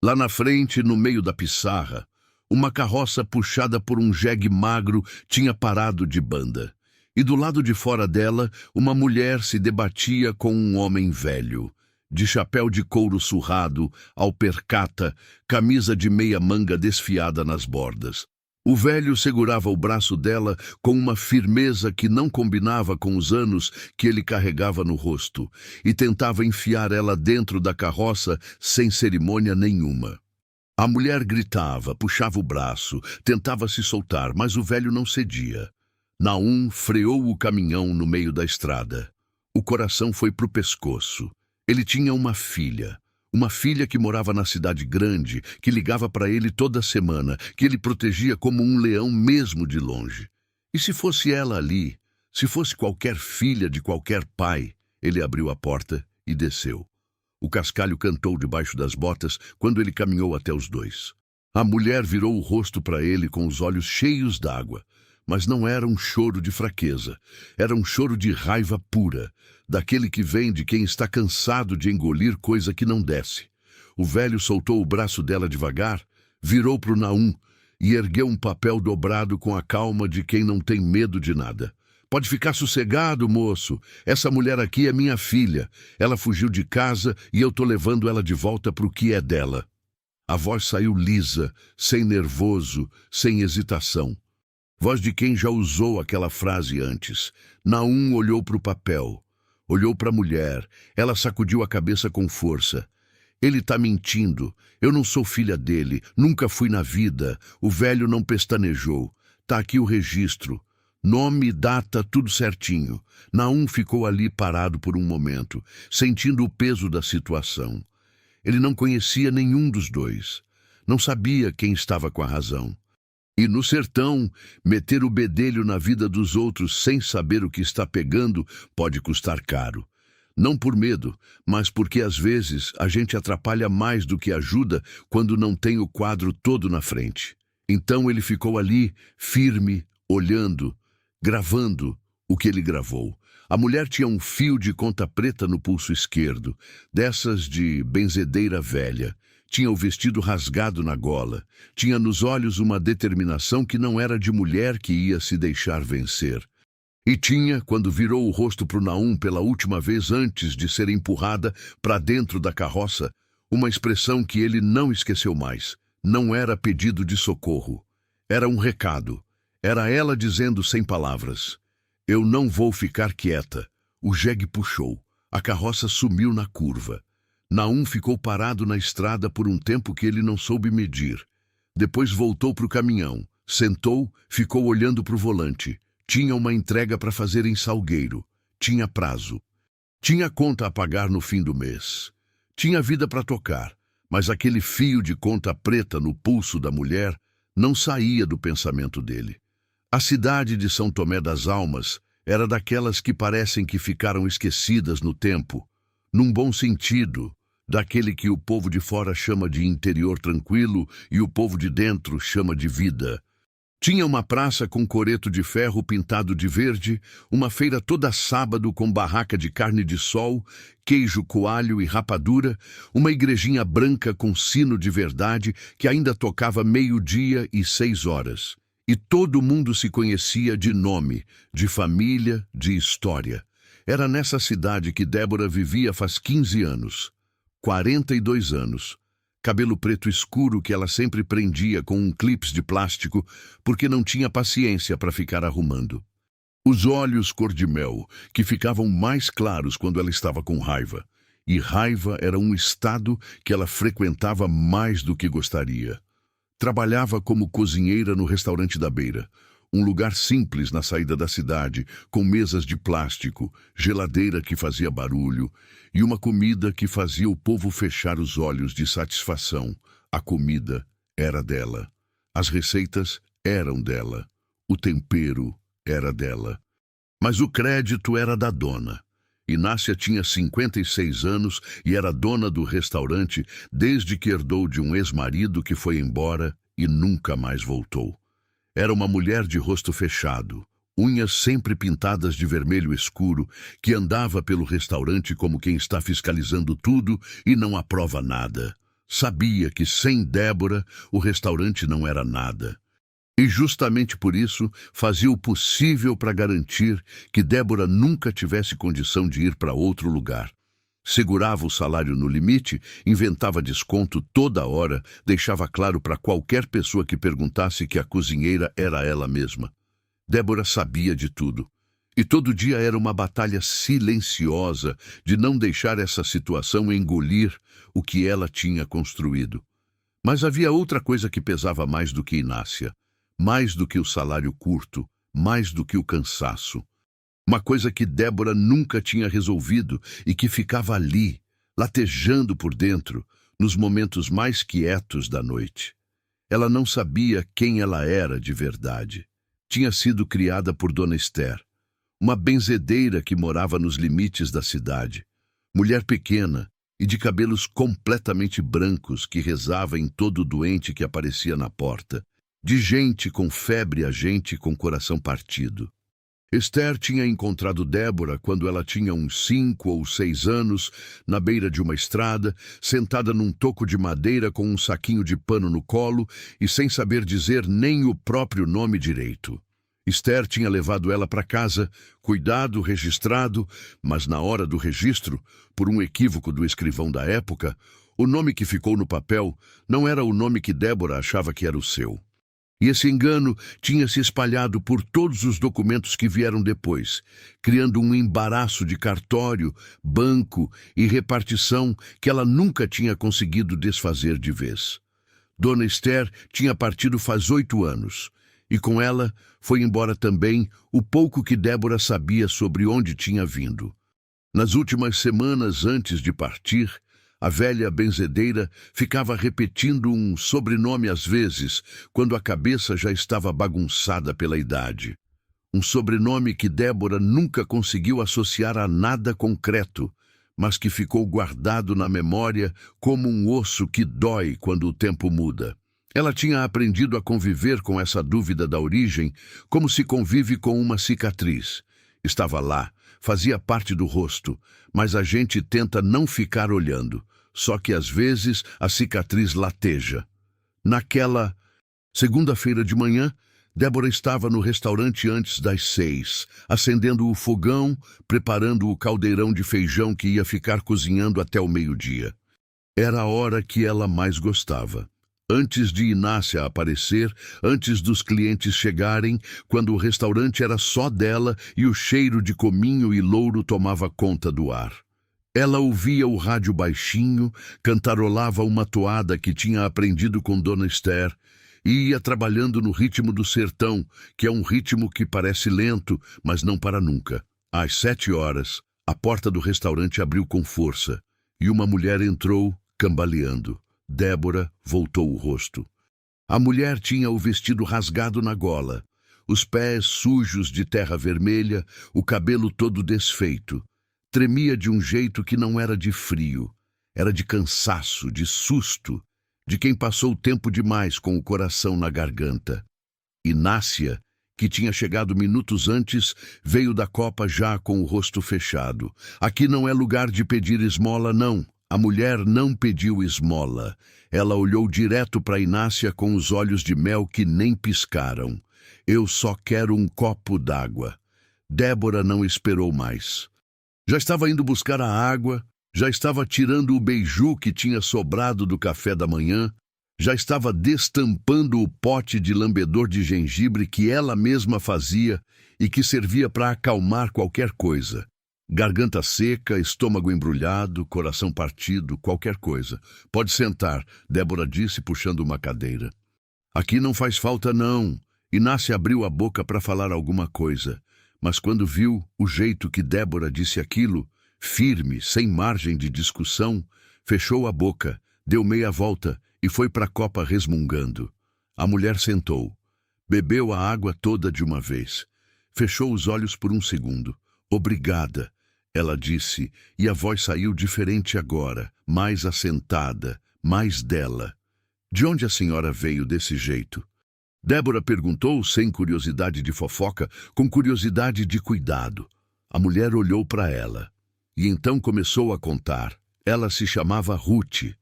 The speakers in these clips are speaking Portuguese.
Lá na frente, no meio da pissarra, uma carroça puxada por um jegue magro tinha parado de banda. E do lado de fora dela, uma mulher se debatia com um homem velho, de chapéu de couro surrado, alpercata, camisa de meia manga desfiada nas bordas. O velho segurava o braço dela com uma firmeza que não combinava com os anos que ele carregava no rosto, e tentava enfiar ela dentro da carroça sem cerimônia nenhuma. A mulher gritava, puxava o braço, tentava se soltar, mas o velho não cedia. Naum freou o caminhão no meio da estrada. O coração foi pro pescoço. Ele tinha uma filha que morava na cidade grande, que ligava para ele toda semana, que ele protegia como um leão mesmo de longe. E se fosse ela ali, se fosse qualquer filha de qualquer pai, ele abriu a porta e desceu. O cascalho cantou debaixo das botas quando ele caminhou até os dois. A mulher virou o rosto para ele com os olhos cheios d'água, mas não era um choro de fraqueza, era um choro de raiva pura, daquele que vem de quem está cansado de engolir coisa que não desce. O velho soltou o braço dela devagar, virou para o Naum e ergueu um papel dobrado com a calma de quem não tem medo de nada. Pode ficar sossegado, moço. Essa mulher aqui é minha filha. Ela fugiu de casa e eu tô levando ela de volta para o que é dela. A voz saiu lisa, sem nervoso, sem hesitação. Voz de quem já usou aquela frase antes. Naum olhou para o papel. Olhou para a mulher. Ela sacudiu a cabeça com força. Ele tá mentindo. Eu não sou filha dele. Nunca fui na vida. O velho não pestanejou. Tá aqui o registro. Nome, data, tudo certinho. Naum ficou ali parado por um momento, sentindo o peso da situação. Ele não conhecia nenhum dos dois. Não sabia quem estava com a razão. E no sertão, meter o bedelho na vida dos outros sem saber o que está pegando pode custar caro. Não por medo, mas porque às vezes a gente atrapalha mais do que ajuda quando não tem o quadro todo na frente. Então ele ficou ali, firme, olhando, gravando o que ele gravou. A mulher tinha um fio de conta preta no pulso esquerdo, dessas de benzedeira velha. Tinha o vestido rasgado na gola. Tinha nos olhos uma determinação que não era de mulher que ia se deixar vencer. E tinha, quando virou o rosto para o Naum pela última vez antes de ser empurrada para dentro da carroça, uma expressão que ele não esqueceu mais. Não era pedido de socorro. Era um recado. Era ela dizendo sem palavras: eu não vou ficar quieta. O jegue puxou. A carroça sumiu na curva. Naum ficou parado na estrada por um tempo que ele não soube medir. Depois voltou para o caminhão. Sentou, ficou olhando para o volante. Tinha uma entrega para fazer em Salgueiro. Tinha prazo. Tinha conta a pagar no fim do mês. Tinha vida para tocar, mas aquele fio de conta preta no pulso da mulher não saía do pensamento dele. A cidade de São Tomé das Almas era daquelas que parecem que ficaram esquecidas no tempo, num bom sentido, daquele que o povo de fora chama de interior tranquilo e o povo de dentro chama de vida. Tinha uma praça com coreto de ferro pintado de verde, uma feira toda sábado com barraca de carne de sol, queijo, coalho e rapadura, uma igrejinha branca com sino de verdade que ainda tocava 12:00 e 6 horas. E todo mundo se conhecia de nome, de família, de história. Era nessa cidade que Débora vivia faz 15 anos. 42 anos. Cabelo preto escuro que ela sempre prendia com um clips de plástico porque não tinha paciência para ficar arrumando. Os olhos cor-de-mel, que ficavam mais claros quando ela estava com raiva. E raiva era um estado que ela frequentava mais do que gostaria. Trabalhava como cozinheira no restaurante da beira, um lugar simples na saída da cidade, com mesas de plástico, geladeira que fazia barulho e uma comida que fazia o povo fechar os olhos de satisfação. A comida era dela. As receitas eram dela. O tempero era dela. Mas o crédito era da dona. Inácia tinha 56 anos e era dona do restaurante desde que herdou de um ex-marido que foi embora e nunca mais voltou. Era uma mulher de rosto fechado, unhas sempre pintadas de vermelho escuro, que andava pelo restaurante como quem está fiscalizando tudo e não aprova nada. Sabia que sem Débora o restaurante não era nada. E justamente por isso fazia o possível para garantir que Débora nunca tivesse condição de ir para outro lugar. Segurava o salário no limite, inventava desconto toda hora, deixava claro para qualquer pessoa que perguntasse que a cozinheira era ela mesma. Débora sabia de tudo. E todo dia era uma batalha silenciosa de não deixar essa situação engolir o que ela tinha construído. Mas havia outra coisa que pesava mais do que Inácia, mais do que o salário curto, mais do que o cansaço. Uma coisa que Débora nunca tinha resolvido e que ficava ali, latejando por dentro, nos momentos mais quietos da noite. Ela não sabia quem ela era de verdade. Tinha sido criada por Dona Esther, uma benzedeira que morava nos limites da cidade, mulher pequena e de cabelos completamente brancos que rezava em todo doente que aparecia na porta, de gente com febre a gente com coração partido. Esther tinha encontrado Débora quando ela tinha uns 5 ou 6 anos, na beira de uma estrada, sentada num toco de madeira com um saquinho de pano no colo e sem saber dizer nem o próprio nome direito. Esther tinha levado ela para casa, cuidado, registrado, mas na hora do registro, por um equívoco do escrivão da época, o nome que ficou no papel não era o nome que Débora achava que era o seu. E esse engano tinha se espalhado por todos os documentos que vieram depois, criando um embaraço de cartório, banco e repartição que ela nunca tinha conseguido desfazer de vez. Dona Esther tinha partido faz 8 anos, e com ela foi embora também o pouco que Débora sabia sobre onde tinha vindo. Nas últimas semanas antes de partir, a velha benzedeira ficava repetindo um sobrenome às vezes, quando a cabeça já estava bagunçada pela idade. Um sobrenome que Débora nunca conseguiu associar a nada concreto, mas que ficou guardado na memória como um osso que dói quando o tempo muda. Ela tinha aprendido a conviver com essa dúvida da origem, como se convive com uma cicatriz. Estava lá, fazia parte do rosto, mas a gente tenta não ficar olhando. Só que às vezes a cicatriz lateja. Naquela segunda-feira de manhã, Débora estava no restaurante antes das 6, acendendo o fogão, preparando o caldeirão de feijão que ia ficar cozinhando até o meio-dia. Era a hora que ela mais gostava. Antes de Inácia aparecer, antes dos clientes chegarem, quando o restaurante era só dela e o cheiro de cominho e louro tomava conta do ar. Ela ouvia o rádio baixinho, cantarolava uma toada que tinha aprendido com Dona Esther e ia trabalhando no ritmo do sertão, que é um ritmo que parece lento, mas não para nunca. Às 7 horas, a porta do restaurante abriu com força e uma mulher entrou, cambaleando. Débora voltou o rosto. A mulher tinha o vestido rasgado na gola, os pés sujos de terra vermelha, o cabelo todo desfeito. Tremia de um jeito que não era de frio, era de cansaço, de susto, de quem passou tempo demais com o coração na garganta. Inácia, que tinha chegado minutos antes, veio da copa já com o rosto fechado. Aqui não é lugar de pedir esmola, não. A mulher não pediu esmola. Ela olhou direto para Inácia com os olhos de mel que nem piscaram. Eu só quero um copo d'água. Débora não esperou mais. Já estava indo buscar a água, já estava tirando o beiju que tinha sobrado do café da manhã, já estava destampando o pote de lambedor de gengibre que ela mesma fazia e que servia para acalmar qualquer coisa. Garganta seca, estômago embrulhado, coração partido, qualquer coisa. Pode sentar, Débora disse, puxando uma cadeira. Aqui não faz falta, não. Inácia abriu a boca para falar alguma coisa, mas quando viu o jeito que Débora disse aquilo, firme, sem margem de discussão, fechou a boca, deu meia volta e foi para a copa resmungando. A mulher sentou. Bebeu a água toda de uma vez. Fechou os olhos por um segundo. Obrigada, ela disse, e a voz saiu diferente agora, mais assentada, mais dela. De onde a senhora veio desse jeito? Débora perguntou, sem curiosidade de fofoca, com curiosidade de cuidado. A mulher olhou para ela, e então começou a contar. Ela se chamava Ruth.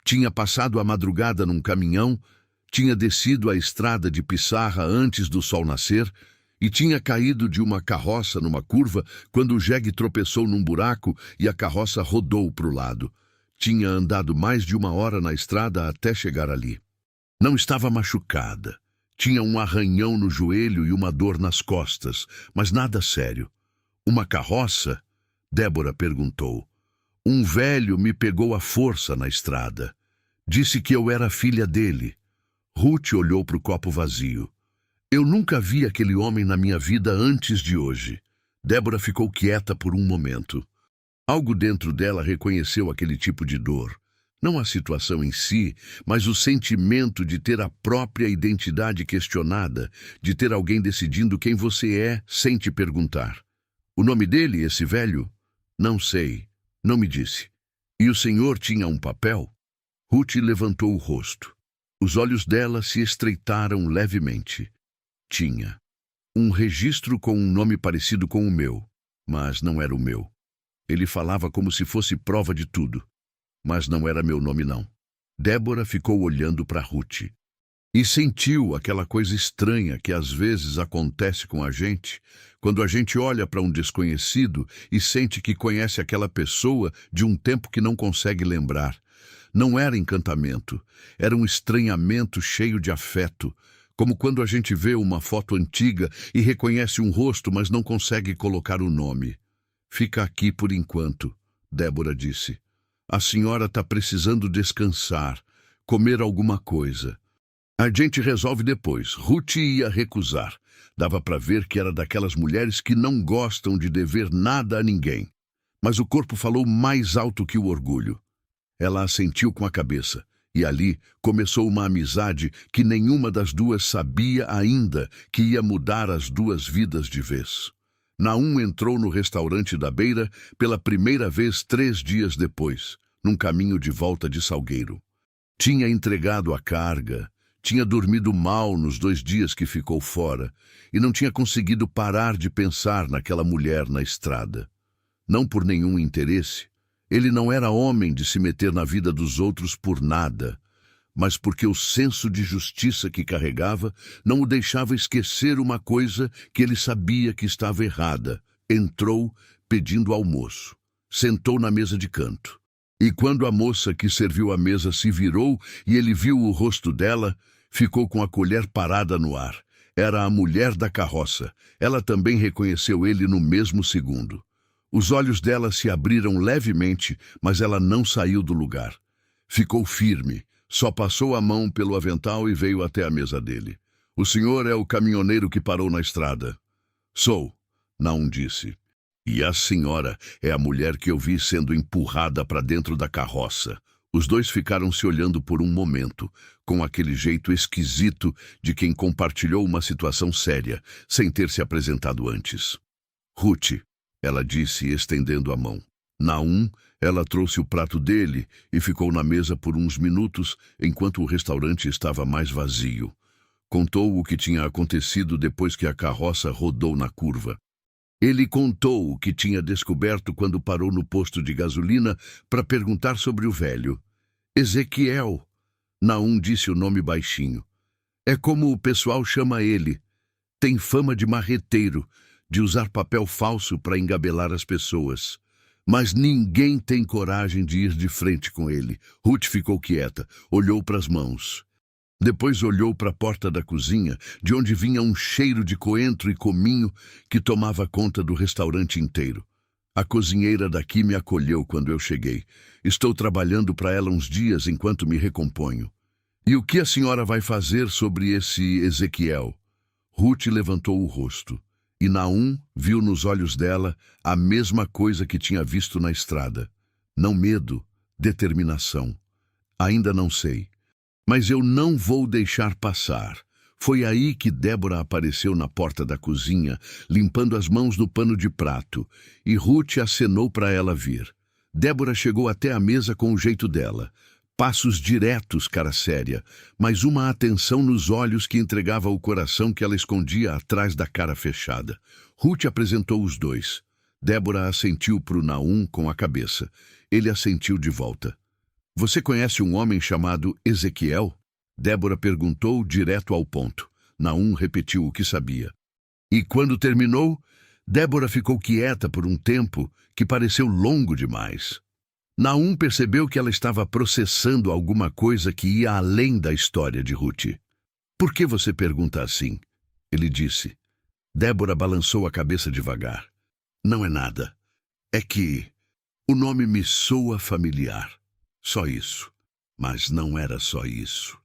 Tinha passado a madrugada num caminhão, tinha descido a estrada de Pissarra antes do sol nascer e tinha caído de uma carroça numa curva quando o jegue tropeçou num buraco e a carroça rodou para o lado. Tinha andado mais de 1 hora na estrada até chegar ali. Não estava machucada. Tinha um arranhão no joelho e uma dor nas costas, mas nada sério. Uma carroça? Débora perguntou. Um velho me pegou à força na estrada. Disse que eu era filha dele. Ruth olhou para o copo vazio. Eu nunca vi aquele homem na minha vida antes de hoje. Débora ficou quieta por um momento. Algo dentro dela reconheceu aquele tipo de dor. Não a situação em si, mas o sentimento de ter a própria identidade questionada, de ter alguém decidindo quem você é sem te perguntar. O nome dele, esse velho? Não sei. Não me disse. E o senhor tinha um papel? Ruth levantou o rosto. Os olhos dela se estreitaram levemente. Tinha. Um registro com um nome parecido com o meu, mas não era o meu. Ele falava como se fosse prova de tudo, mas não era meu nome não. Débora ficou olhando para Ruth e sentiu aquela coisa estranha que às vezes acontece com a gente, quando a gente olha para um desconhecido e sente que conhece aquela pessoa de um tempo que não consegue lembrar. Não era encantamento, era um estranhamento cheio de afeto, como quando a gente vê uma foto antiga e reconhece um rosto, mas não consegue colocar o nome. Fica aqui por enquanto, Débora disse. A senhora está precisando descansar, comer alguma coisa. A gente resolve depois. Ruth ia recusar. Dava para ver que era daquelas mulheres que não gostam de dever nada a ninguém. Mas o corpo falou mais alto que o orgulho. Ela assentiu com a cabeça. E ali começou uma amizade que nenhuma das duas sabia ainda que ia mudar as duas vidas de vez. Naum entrou no restaurante da beira pela primeira vez 3 dias depois, num caminho de volta de Salgueiro. Tinha entregado a carga, tinha dormido mal nos 2 dias que ficou fora e não tinha conseguido parar de pensar naquela mulher na estrada. Não por nenhum interesse. Ele não era homem de se meter na vida dos outros por nada, mas porque o senso de justiça que carregava não o deixava esquecer uma coisa que ele sabia que estava errada. Entrou pedindo almoço. Sentou na mesa de canto. E quando a moça que serviu a mesa se virou e ele viu o rosto dela, ficou com a colher parada no ar. Era a mulher da carroça. Ela também reconheceu ele no mesmo segundo. Os olhos dela se abriram levemente, mas ela não saiu do lugar. Ficou firme, só passou a mão pelo avental e veio até a mesa dele. O senhor é o caminhoneiro que parou na estrada. Sou, Naum disse. E a senhora é a mulher que eu vi sendo empurrada para dentro da carroça. Os dois ficaram se olhando por um momento, com aquele jeito esquisito de quem compartilhou uma situação séria, sem ter se apresentado antes. Ruth, ela disse, estendendo a mão. Naum, ela trouxe o prato dele e ficou na mesa por uns minutos enquanto o restaurante estava mais vazio. Contou o que tinha acontecido depois que a carroça rodou na curva. Ele contou o que tinha descoberto quando parou no posto de gasolina para perguntar sobre o velho. Ezequiel. Naum disse o nome baixinho. É como o pessoal chama ele. Tem fama de marreteiro, de usar papel falso para engabelar as pessoas. Mas ninguém tem coragem de ir de frente com ele. Ruth ficou quieta, olhou para as mãos. Depois olhou para a porta da cozinha, de onde vinha um cheiro de coentro e cominho que tomava conta do restaurante inteiro. A cozinheira daqui me acolheu quando eu cheguei. Estou trabalhando para ela uns dias enquanto me recomponho. E o que a senhora vai fazer sobre esse Ezequiel? Ruth levantou o rosto. E Naum viu nos olhos dela a mesma coisa que tinha visto na estrada. Não medo, determinação. Ainda não sei. Mas eu não vou deixar passar. Foi aí que Débora apareceu na porta da cozinha, limpando as mãos no pano de prato, e Ruth acenou para ela vir. Débora chegou até a mesa com o jeito dela. Passos diretos, cara séria, mas uma atenção nos olhos que entregava o coração que ela escondia atrás da cara fechada. Ruth apresentou os dois. Débora assentiu para o Naum com a cabeça. Ele assentiu de volta. Você conhece um homem chamado Ezequiel? Débora perguntou direto ao ponto. Naum repetiu o que sabia. E quando terminou, Débora ficou quieta por um tempo que pareceu longo demais. Naum percebeu que ela estava processando alguma coisa que ia além da história de Ruth. Por que você pergunta assim? Ele disse. Débora balançou a cabeça devagar. Não é nada. É que o nome me soa familiar. Só isso. Mas não era só isso.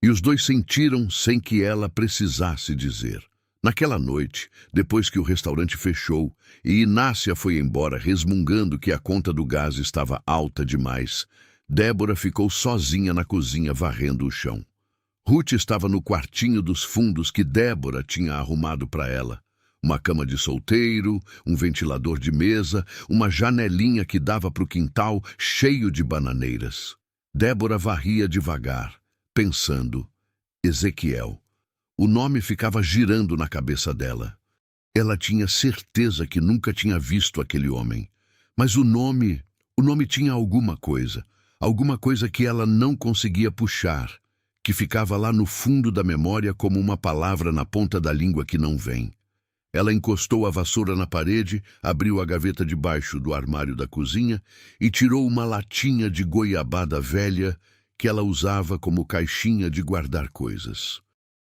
E os dois sentiram sem que ela precisasse dizer. Naquela noite, depois que o restaurante fechou e Inácia foi embora resmungando que a conta do gás estava alta demais, Débora ficou sozinha na cozinha varrendo o chão. Ruth estava no quartinho dos fundos que Débora tinha arrumado para ela. Uma cama de solteiro, um ventilador de mesa, uma janelinha que dava para o quintal cheio de bananeiras. Débora varria devagar, pensando. Ezequiel. O nome ficava girando na cabeça dela. Ela tinha certeza que nunca tinha visto aquele homem. Mas o nome tinha alguma coisa que ela não conseguia puxar, que ficava lá no fundo da memória como uma palavra na ponta da língua que não vem. Ela encostou a vassoura na parede, abriu a gaveta de baixo do armário da cozinha e tirou uma latinha de goiabada velha que ela usava como caixinha de guardar coisas.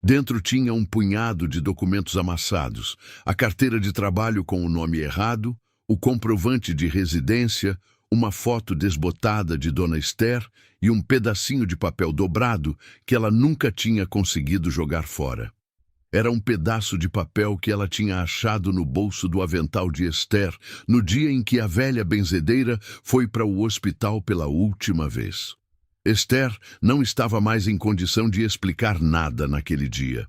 Dentro tinha um punhado de documentos amassados, a carteira de trabalho com o nome errado, o comprovante de residência, uma foto desbotada de Dona Esther e um pedacinho de papel dobrado que ela nunca tinha conseguido jogar fora. Era um pedaço de papel que ela tinha achado no bolso do avental de Esther no dia em que a velha benzedeira foi para o hospital pela última vez. Esther não estava mais em condição de explicar nada naquele dia.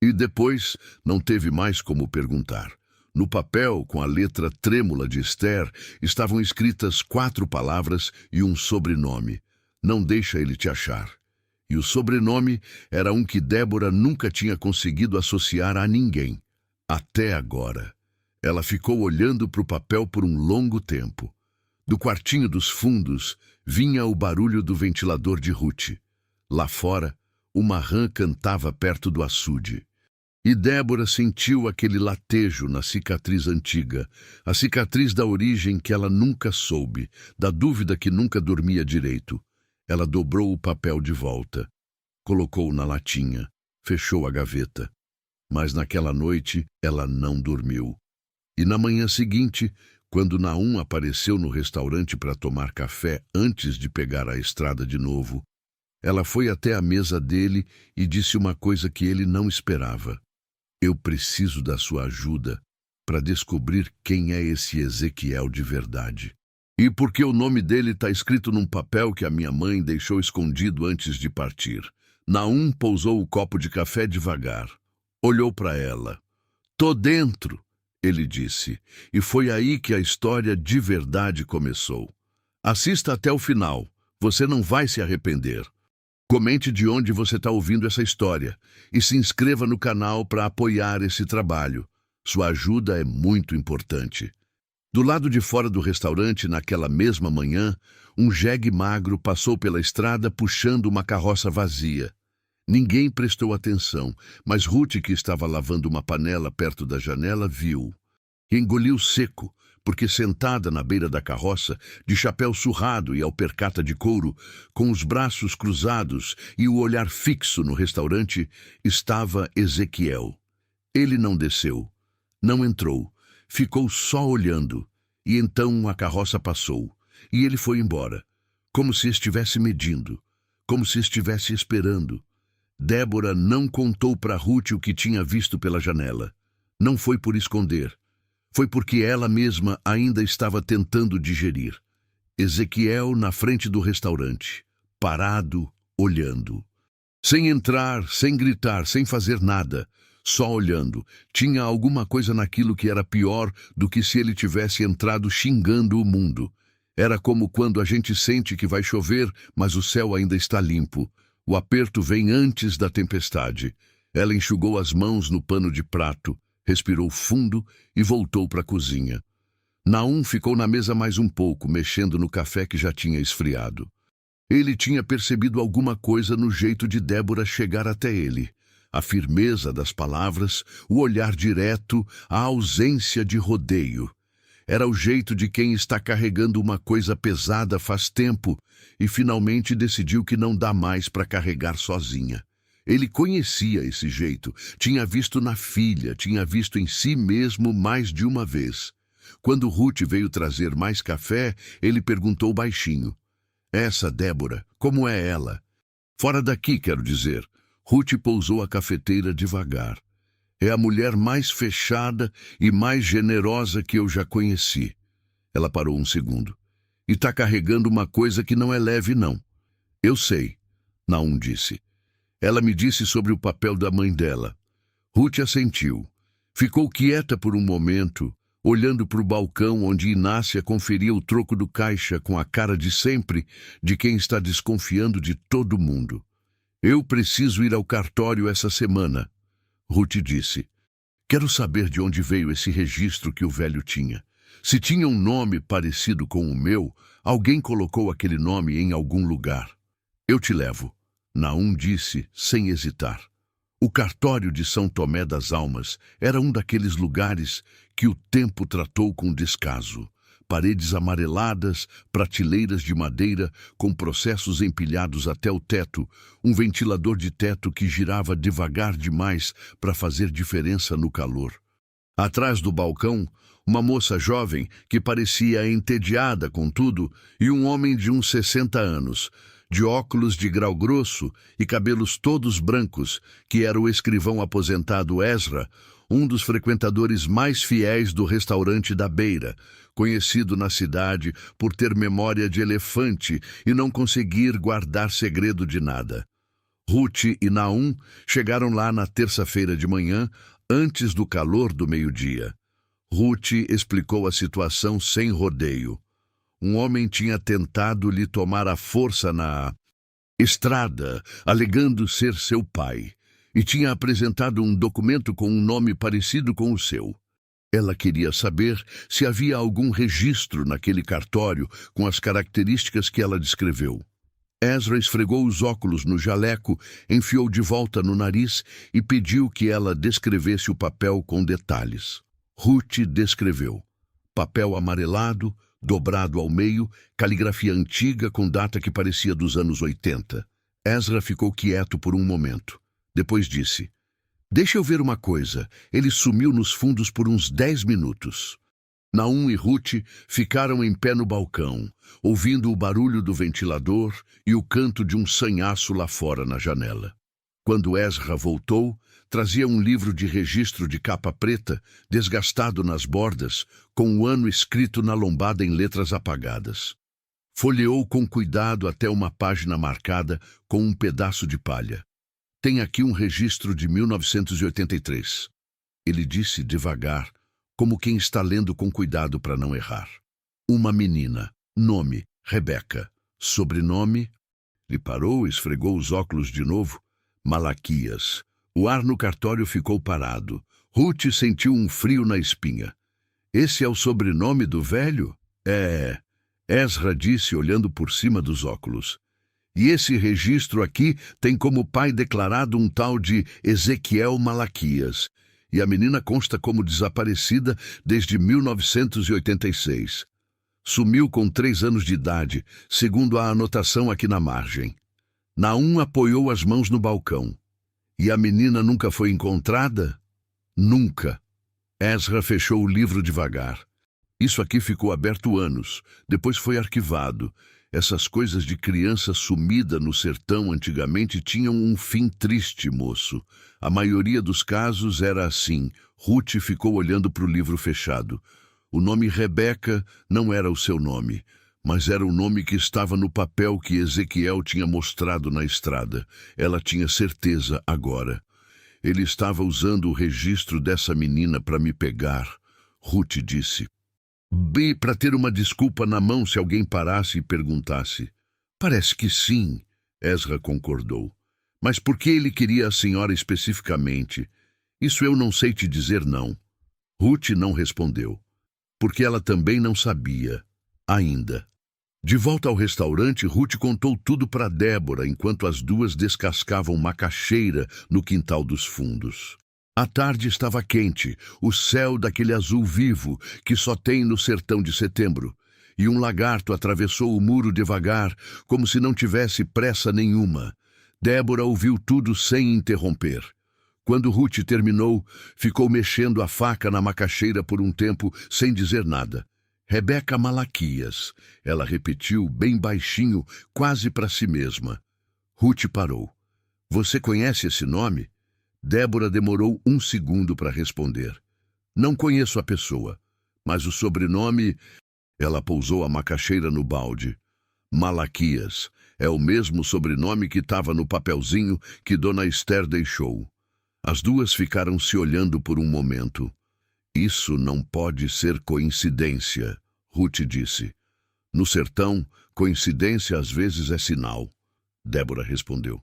E depois não teve mais como perguntar. No papel, com a letra trêmula de Esther, estavam escritas 4 palavras e um sobrenome. Não deixa ele te achar. E o sobrenome era um que Débora nunca tinha conseguido associar a ninguém. Até agora. Ela ficou olhando para o papel por um longo tempo. Do quartinho dos fundos, vinha o barulho do ventilador de Ruth. Lá fora, uma rã cantava perto do açude. E Débora sentiu aquele latejo na cicatriz antiga, a cicatriz da origem que ela nunca soube, da dúvida que nunca dormia direito. Ela dobrou o papel de volta, colocou na latinha, fechou a gaveta. Mas naquela noite ela não dormiu. E na manhã seguinte, quando Naum apareceu no restaurante para tomar café antes de pegar a estrada de novo, ela foi até a mesa dele e disse uma coisa que ele não esperava. Eu preciso da sua ajuda para descobrir quem é esse Ezequiel de verdade. E porque o nome dele está escrito num papel que a minha mãe deixou escondido antes de partir. Naum pousou o copo de café devagar. Olhou para ela. Tô dentro, ele disse, e foi aí que a história de verdade começou. Assista até o final, você não vai se arrepender. Comente de onde você está ouvindo essa história e se inscreva no canal para apoiar esse trabalho. Sua ajuda é muito importante. Do lado de fora do restaurante, naquela mesma manhã, um jegue magro passou pela estrada puxando uma carroça vazia. Ninguém prestou atenção, mas Ruth, que estava lavando uma panela perto da janela, viu. Engoliu seco, porque sentada na beira da carroça, de chapéu surrado e alpercata de couro, com os braços cruzados e o olhar fixo no restaurante, estava Ezequiel. Ele não desceu, não entrou, ficou só olhando, e então a carroça passou, e ele foi embora, como se estivesse medindo, como se estivesse esperando. Débora não contou para Ruth o que tinha visto pela janela. Não foi por esconder. Foi porque ela mesma ainda estava tentando digerir. Ezequiel na frente do restaurante, parado, olhando. Sem entrar, sem gritar, sem fazer nada, só olhando. Tinha alguma coisa naquilo que era pior do que se ele tivesse entrado xingando o mundo. Era como quando a gente sente que vai chover, mas o céu ainda está limpo. O aperto vem antes da tempestade. Ela enxugou as mãos no pano de prato, respirou fundo e voltou para a cozinha. Naum ficou na mesa mais um pouco, mexendo no café que já tinha esfriado. Ele tinha percebido alguma coisa no jeito de Débora chegar até ele. A firmeza das palavras, o olhar direto, a ausência de rodeio. Era o jeito de quem está carregando uma coisa pesada faz tempo e finalmente decidiu que não dá mais para carregar sozinha. Ele conhecia esse jeito, tinha visto na filha, tinha visto em si mesmo mais de uma vez. Quando Ruth veio trazer mais café, ele perguntou baixinho: "Essa Débora, como é ela?" "Fora daqui, quero dizer." Ruth pousou a cafeteira devagar. "É a mulher mais fechada e mais generosa que eu já conheci." Ela parou um segundo. "E tá carregando uma coisa que não é leve, não." "Eu sei," Naum disse. "Ela me disse sobre o papel da mãe dela." Ruth assentiu. Ficou quieta por um momento, olhando para o balcão onde Inácia conferia o troco do caixa com a cara de sempre de quem está desconfiando de todo mundo. "Eu preciso ir ao cartório essa semana," Ruth disse. "Quero saber de onde veio esse registro que o velho tinha. Se tinha um nome parecido com o meu, alguém colocou aquele nome em algum lugar." "Eu te levo," Naum disse, sem hesitar. O cartório de São Tomé das Almas era um daqueles lugares que o tempo tratou com descaso. Paredes amareladas, prateleiras de madeira com processos empilhados até o teto, um ventilador de teto que girava devagar demais para fazer diferença no calor. Atrás do balcão, uma moça jovem que parecia entediada com tudo e um homem de uns 60 anos, de óculos de grau grosso e cabelos todos brancos, que era o escrivão aposentado Ezra, um dos frequentadores mais fiéis do restaurante da Beira, conhecido na cidade por ter memória de elefante e não conseguir guardar segredo de nada. Ruth e Naum chegaram lá na terça-feira de manhã, antes do calor do meio-dia. Ruth explicou a situação sem rodeio. Um homem tinha tentado lhe tomar a força na estrada, alegando ser seu pai, e tinha apresentado um documento com um nome parecido com o seu. Ela queria saber se havia algum registro naquele cartório com as características que ela descreveu. Ezra esfregou os óculos no jaleco, enfiou de volta no nariz e pediu que ela descrevesse o papel com detalhes. Ruth descreveu. Papel amarelado, dobrado ao meio, caligrafia antiga com data que parecia dos anos 80. Ezra ficou quieto por um momento. Depois disse: "Deixa eu ver uma coisa." Ele sumiu nos fundos por uns 10 minutos. Naum e Ruth ficaram em pé no balcão, ouvindo o barulho do ventilador e o canto de um sanhaço lá fora na janela. Quando Ezra voltou, trazia um livro de registro de capa preta, desgastado nas bordas, com o ano escrito na lombada em letras apagadas. Folheou com cuidado até uma página marcada com um pedaço de palha. "Tem aqui um registro de 1983. Ele disse devagar, como quem está lendo com cuidado para não errar. "Uma menina. Nome: Rebeca. Sobrenome..." Ele parou e esfregou os óculos de novo. "Malaquias." O ar no cartório ficou parado. Ruth sentiu um frio na espinha. "Esse é o sobrenome do velho?" "É," Ezra disse, olhando por cima dos óculos. "E esse registro aqui tem como pai declarado um tal de Ezequiel Malaquias. E a menina consta como desaparecida desde 1986. Sumiu com 3 anos de idade, segundo a anotação aqui na margem." Naum apoiou as mãos no balcão. "E a menina nunca foi encontrada?" "Nunca." Ezra fechou o livro devagar. "Isso aqui ficou aberto anos, depois foi arquivado. Essas coisas de criança sumida no sertão antigamente tinham um fim triste, moço. A maioria dos casos era assim." Ruth ficou olhando para o livro fechado. O nome Rebeca não era o seu nome, mas era o nome que estava no papel que Ezequiel tinha mostrado na estrada. Ela tinha certeza agora. "Ele estava usando o registro dessa menina para me pegar," Ruth disse. "Bem, para ter uma desculpa na mão se alguém parasse e perguntasse." "Parece que sim," Ezra concordou. "Mas por que ele queria a senhora especificamente? Isso eu não sei te dizer, não." Ruth não respondeu, porque ela também não sabia, ainda. De volta ao restaurante, Ruth contou tudo para Débora enquanto as duas descascavam macaxeira no quintal dos fundos. A tarde estava quente, o céu daquele azul vivo que só tem no sertão de setembro, e um lagarto atravessou o muro devagar, como se não tivesse pressa nenhuma. Débora ouviu tudo sem interromper. Quando Ruth terminou, ficou mexendo a faca na macaxeira por um tempo sem dizer nada. Rebeca Malaquias, ela repetiu bem baixinho, quase para si mesma. Ruth parou. Você conhece esse nome? Débora demorou um segundo para responder. Não conheço a pessoa, mas o sobrenome... Ela pousou a macaxeira no balde. Malaquias é o mesmo sobrenome que estava no papelzinho que Dona Esther deixou. As duas ficaram se olhando por um momento. Isso não pode ser coincidência, Ruth disse. No sertão, coincidência às vezes é sinal. Débora respondeu.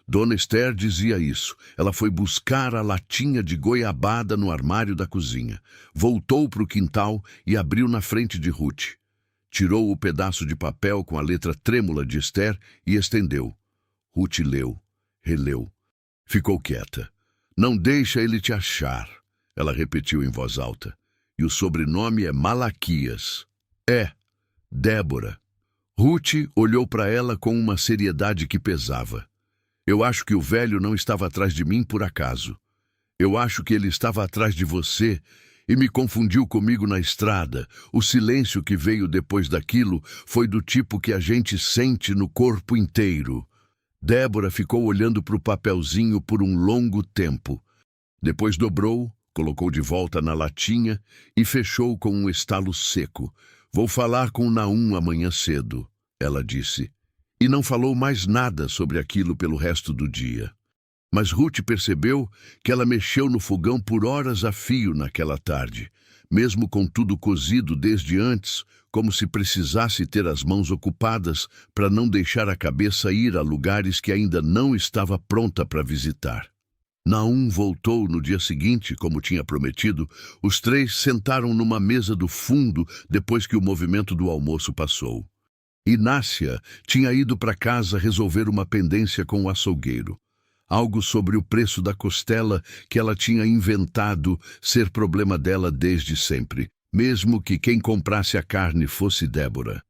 Dona Esther dizia isso. Ela foi buscar a latinha de goiabada no armário da cozinha. Voltou para o quintal e abriu na frente de Ruth. Tirou o pedaço de papel com a letra trêmula de Esther e estendeu. Ruth leu, releu. Ficou quieta. Não deixa ele te achar, ela repetiu em voz alta. E o sobrenome é Malaquias. É, Débora. Ruth olhou para ela com uma seriedade que pesava. Eu acho que o velho não estava atrás de mim por acaso. Eu acho que ele estava atrás de você e me confundiu comigo na estrada. O silêncio que veio depois daquilo foi do tipo que a gente sente no corpo inteiro. Débora ficou olhando para o papelzinho por um longo tempo. Depois dobrou, colocou de volta na latinha e fechou com um estalo seco. Vou falar com Naum amanhã cedo, ela disse. E não falou mais nada sobre aquilo pelo resto do dia. Mas Ruth percebeu que ela mexeu no fogão por horas a fio naquela tarde, mesmo com tudo cozido desde antes, como se precisasse ter as mãos ocupadas para não deixar a cabeça ir a lugares que ainda não estava pronta para visitar. Naum voltou no dia seguinte, como tinha prometido. Os três sentaram numa mesa do fundo depois que o movimento do almoço passou. Inácia tinha ido para casa resolver uma pendência com o açougueiro. Algo sobre o preço da costela que ela tinha inventado ser problema dela desde sempre, mesmo que quem comprasse a carne fosse Débora.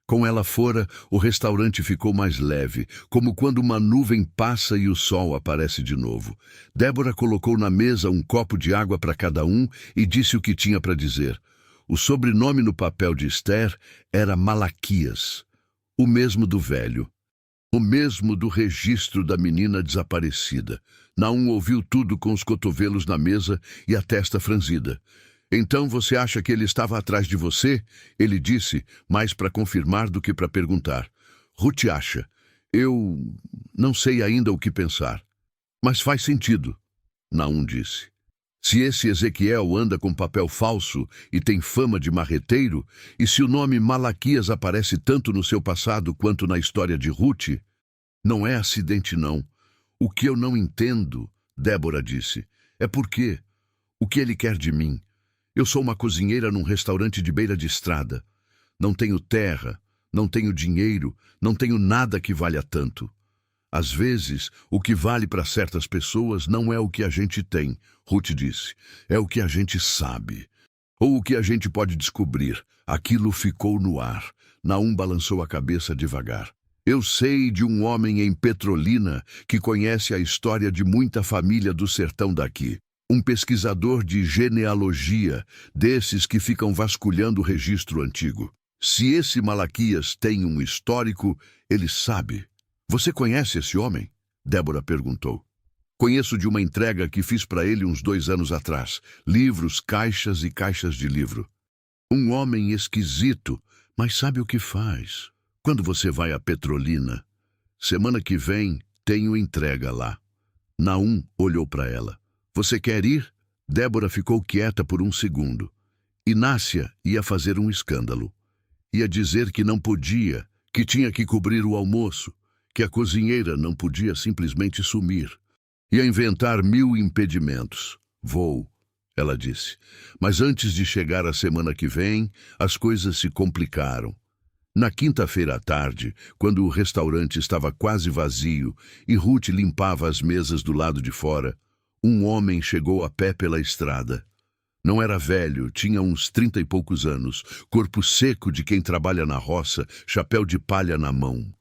Com ela fora, o restaurante ficou mais leve, como quando uma nuvem passa e o sol aparece de novo. Débora colocou na mesa um copo de água para cada um e disse o que tinha para dizer. O sobrenome no papel de Esther era Malaquias, o mesmo do velho, o mesmo do registro da menina desaparecida. Naum ouviu tudo com os cotovelos na mesa e a testa franzida. Então você acha que ele estava atrás de você? Ele disse, mais para confirmar do que para perguntar. Ruth acha. Eu não sei ainda o que pensar. Mas faz sentido, Naum disse. Se esse Ezequiel anda com papel falso e tem fama de marreteiro, e se o nome Malaquias aparece tanto no seu passado quanto na história de Ruth, não é acidente não. O que eu não entendo, Débora disse, é por quê? O que ele quer de mim? Eu sou uma cozinheira num restaurante de beira de estrada. Não tenho terra, não tenho dinheiro, não tenho nada que valha tanto. Às vezes, o que vale para certas pessoas não é o que a gente tem, Ruth disse. É o que a gente sabe. Ou o que a gente pode descobrir. Aquilo ficou no ar. Naum balançou a cabeça devagar. Eu sei de um homem em Petrolina que conhece a história de muita família do sertão daqui. Um pesquisador de genealogia, desses que ficam vasculhando o registro antigo. Se esse Malaquias tem um histórico, ele sabe. Você conhece esse homem? Débora perguntou. Conheço de uma entrega que fiz para ele uns 2 anos atrás. Livros, caixas e caixas de livro. Um homem esquisito, mas sabe o que faz. Quando você vai a Petrolina? Semana que vem, tenho entrega lá. Naum olhou para ela. Você quer ir? Débora ficou quieta por um segundo. Inácia ia fazer um escândalo. Ia dizer que não podia, que tinha que cobrir o almoço, que a cozinheira não podia simplesmente sumir. Ia inventar 1000 impedimentos. Vou, ela disse. Mas antes de chegar a semana que vem, as coisas se complicaram. Na quinta-feira à tarde, quando o restaurante estava quase vazio e Ruth limpava as mesas do lado de fora, um homem chegou a pé pela estrada. Não era velho, tinha uns 30 e poucos anos, corpo seco de quem trabalha na roça, chapéu de palha na mão.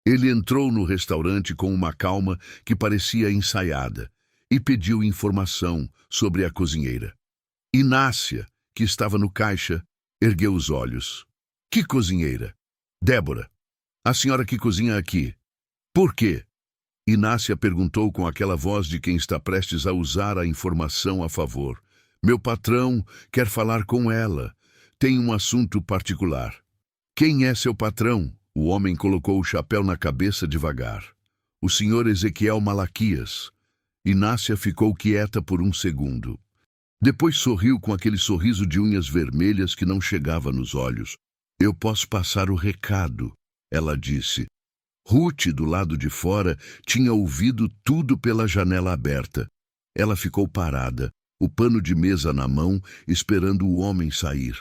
Ele entrou no restaurante com uma calma que parecia ensaiada e pediu informação sobre a cozinheira. Inácia, que estava no caixa, ergueu os olhos. Que cozinheira? Débora. A senhora que cozinha aqui. Por quê? Inácia perguntou com aquela voz de quem está prestes a usar a informação a favor. Meu patrão quer falar com ela. Tem um assunto particular. Quem é seu patrão? O homem colocou o chapéu na cabeça devagar. O senhor Ezequiel Malaquias. Inácia ficou quieta por um segundo. Depois sorriu com aquele sorriso de unhas vermelhas que não chegava nos olhos. Eu posso passar o recado, ela disse. Ruth, do lado de fora, tinha ouvido tudo pela janela aberta. Ela ficou parada, o pano de mesa na mão, esperando o homem sair.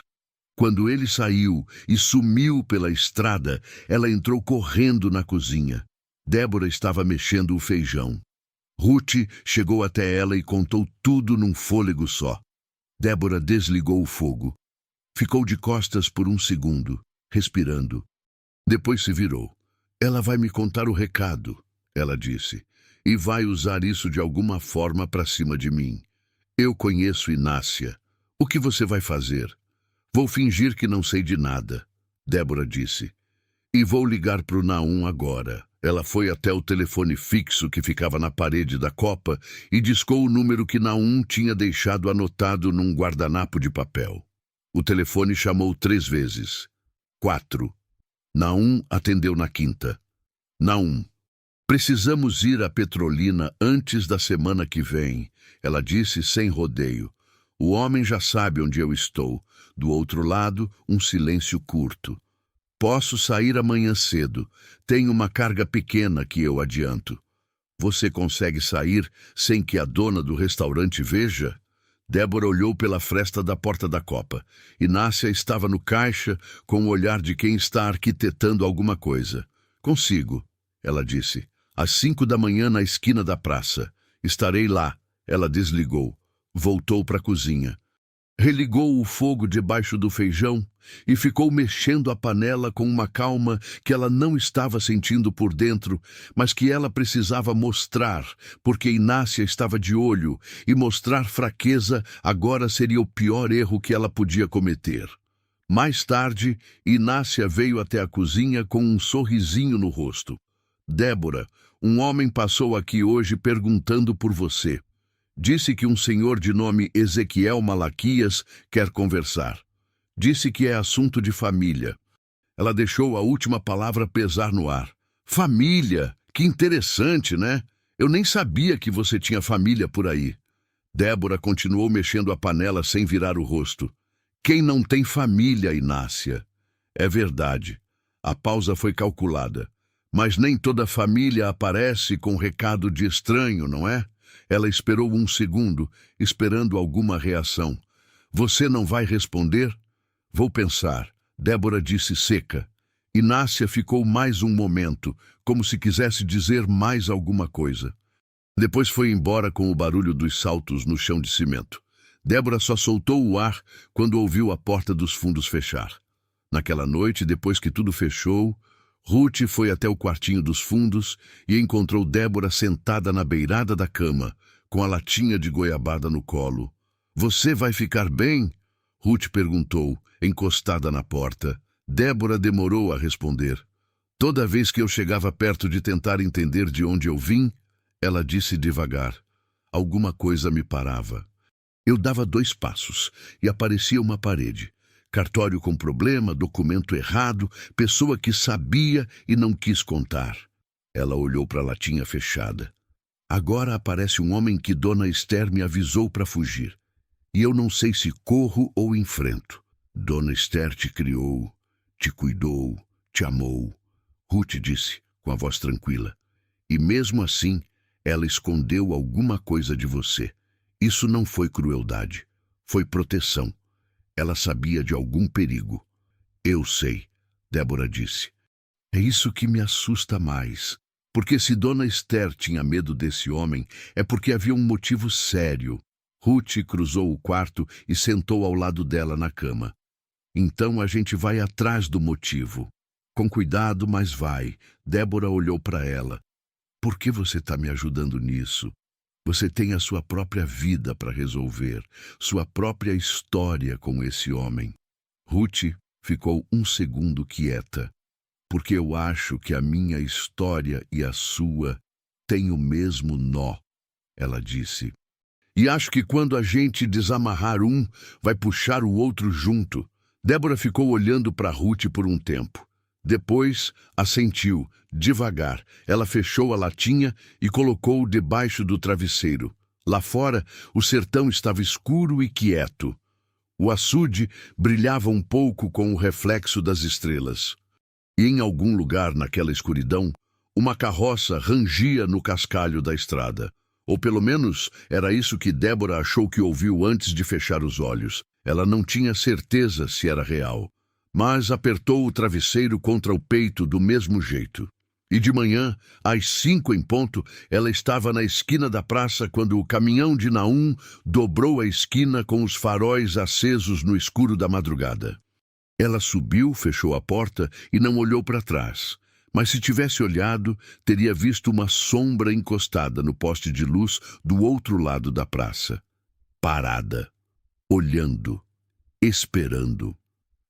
Quando ele saiu e sumiu pela estrada, ela entrou correndo na cozinha. Débora estava mexendo o feijão. Ruth chegou até ela e contou tudo num fôlego só. Débora desligou o fogo. Ficou de costas por um segundo, respirando. Depois se virou. Ela vai me contar o recado, ela disse, e vai usar isso de alguma forma para cima de mim. Eu conheço Inácia. O que você vai fazer? Vou fingir que não sei de nada, Débora disse. E vou ligar para o Naum agora. Ela foi até o telefone fixo que ficava na parede da copa e discou o número que Naum tinha deixado anotado num guardanapo de papel. O telefone chamou 3 vezes. 4. Naum atendeu na quinta. Naum, precisamos ir à Petrolina antes da semana que vem, ela disse sem rodeio. O homem já sabe onde eu estou. Do outro lado, um silêncio curto. Posso sair amanhã cedo. Tenho uma carga pequena que eu adianto. Você consegue sair sem que a dona do restaurante veja? Débora olhou pela fresta da porta da copa. Inácia estava no caixa com o olhar de quem está arquitetando alguma coisa. Consigo, ela disse. Às 5 da manhã na esquina da praça. Estarei lá. Ela desligou. Voltou para a cozinha. Religou o fogo debaixo do feijão e ficou mexendo a panela com uma calma que ela não estava sentindo por dentro, mas que ela precisava mostrar, porque Inácia estava de olho, e mostrar fraqueza agora seria o pior erro que ela podia cometer. Mais tarde, Inácia veio até a cozinha com um sorrisinho no rosto. Débora, um homem passou aqui hoje perguntando por você. Disse que um senhor de nome Ezequiel Malaquias quer conversar. Disse que é assunto de família. Ela deixou a última palavra pesar no ar. Família! Que interessante, né? Eu nem sabia que você tinha família por aí. Débora continuou mexendo a panela sem virar o rosto. Quem não tem família, Inácia? É verdade. A pausa foi calculada. Mas nem toda família aparece com recado de estranho, não é? Ela esperou um segundo, esperando alguma reação. Você não vai responder? Vou pensar, Débora disse seca. Inácia ficou mais um momento, como se quisesse dizer mais alguma coisa. Depois foi embora com o barulho dos saltos no chão de cimento. Débora só soltou o ar quando ouviu a porta dos fundos fechar. Naquela noite, depois que tudo fechou, Ruth foi até o quartinho dos fundos e encontrou Débora sentada na beirada da cama, com a latinha de goiabada no colo. Você vai ficar bem? Ruth perguntou, encostada na porta. Débora demorou a responder. Toda vez que eu chegava perto de tentar entender de onde eu vim, ela disse devagar. Alguma coisa me parava. Eu dava 2 passos e aparecia uma parede. Cartório com problema, documento errado, pessoa que sabia e não quis contar. Ela olhou para a latinha fechada. Agora aparece um homem que Dona Esther me avisou para fugir. E eu não sei se corro ou enfrento. Dona Esther te criou, te cuidou, te amou. Ruth disse, com a voz tranquila. E mesmo assim, ela escondeu alguma coisa de você. Isso não foi crueldade, foi proteção. Ela sabia de algum perigo. Eu sei. Débora disse. É isso que me assusta mais. Porque se Dona Esther tinha medo desse homem, é porque havia um motivo sério. Ruth cruzou o quarto e sentou ao lado dela na cama. Então a gente vai atrás do motivo. Com cuidado, mas vai. Débora olhou para ela. Por que você está me ajudando nisso? Você tem a sua própria vida para resolver, sua própria história com esse homem. Ruth ficou um segundo quieta, porque eu acho que a minha história e a sua têm o mesmo nó, ela disse. E acho que quando a gente desamarrar um, vai puxar o outro junto. Débora ficou olhando para Ruth por um tempo. Depois, assentiu, devagar. Ela fechou a latinha e colocou-o debaixo do travesseiro. Lá fora, o sertão estava escuro e quieto. O açude brilhava um pouco com o reflexo das estrelas. E em algum lugar naquela escuridão, uma carroça rangia no cascalho da estrada. Ou pelo menos era isso que Débora achou que ouviu antes de fechar os olhos. Ela não tinha certeza se era real, mas apertou o travesseiro contra o peito do mesmo jeito. E de manhã, às 5 em ponto, ela estava na esquina da praça quando o caminhão de Naum dobrou a esquina com os faróis acesos no escuro da madrugada. Ela subiu, fechou a porta e não olhou para trás. Mas se tivesse olhado, teria visto uma sombra encostada no poste de luz do outro lado da praça. Parada, olhando, esperando.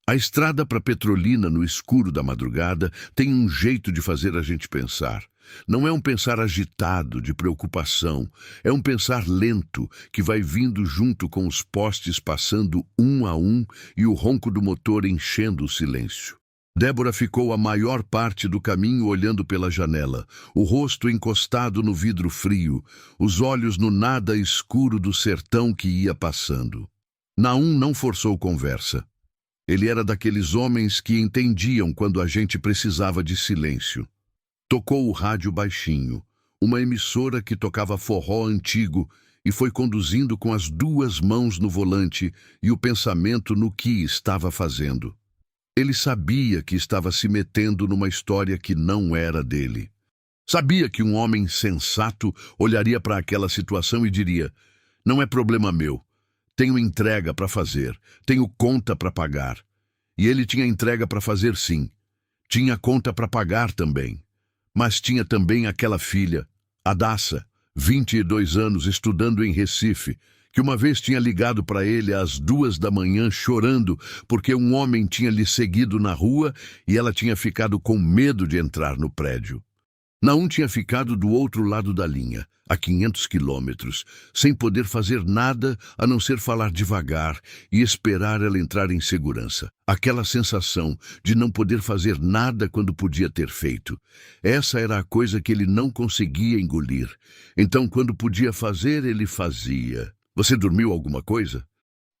A estrada para Petrolina no escuro da madrugada tem um jeito de fazer a gente pensar. Não é um pensar agitado, de preocupação. É um pensar lento, que vai vindo junto com os postes passando um a um e o ronco do motor enchendo o silêncio. Débora ficou a maior parte do caminho olhando pela janela, o rosto encostado no vidro frio, os olhos no nada escuro do sertão que ia passando. Naum não forçou conversa. Ele era daqueles homens que entendiam quando a gente precisava de silêncio. Tocou o rádio baixinho, uma emissora que tocava forró antigo, e foi conduzindo com as 2 mãos no volante e o pensamento no que estava fazendo. Ele sabia que estava se metendo numa história que não era dele. Sabia que um homem sensato olharia para aquela situação e diria: não é problema meu, tenho entrega para fazer, tenho conta para pagar. E ele tinha entrega para fazer sim, tinha conta para pagar também. Mas tinha também aquela filha, a Daça, 22 anos, estudando em Recife, que uma vez tinha ligado para ele às 2 da manhã chorando porque um homem tinha lhe seguido na rua e ela tinha ficado com medo de entrar no prédio. Naum tinha ficado do outro lado da linha, a 500 quilômetros, sem poder fazer nada a não ser falar devagar e esperar ela entrar em segurança. Aquela sensação de não poder fazer nada quando podia ter feito. Essa era a coisa que ele não conseguia engolir. Então, quando podia fazer, ele fazia. Você dormiu alguma coisa?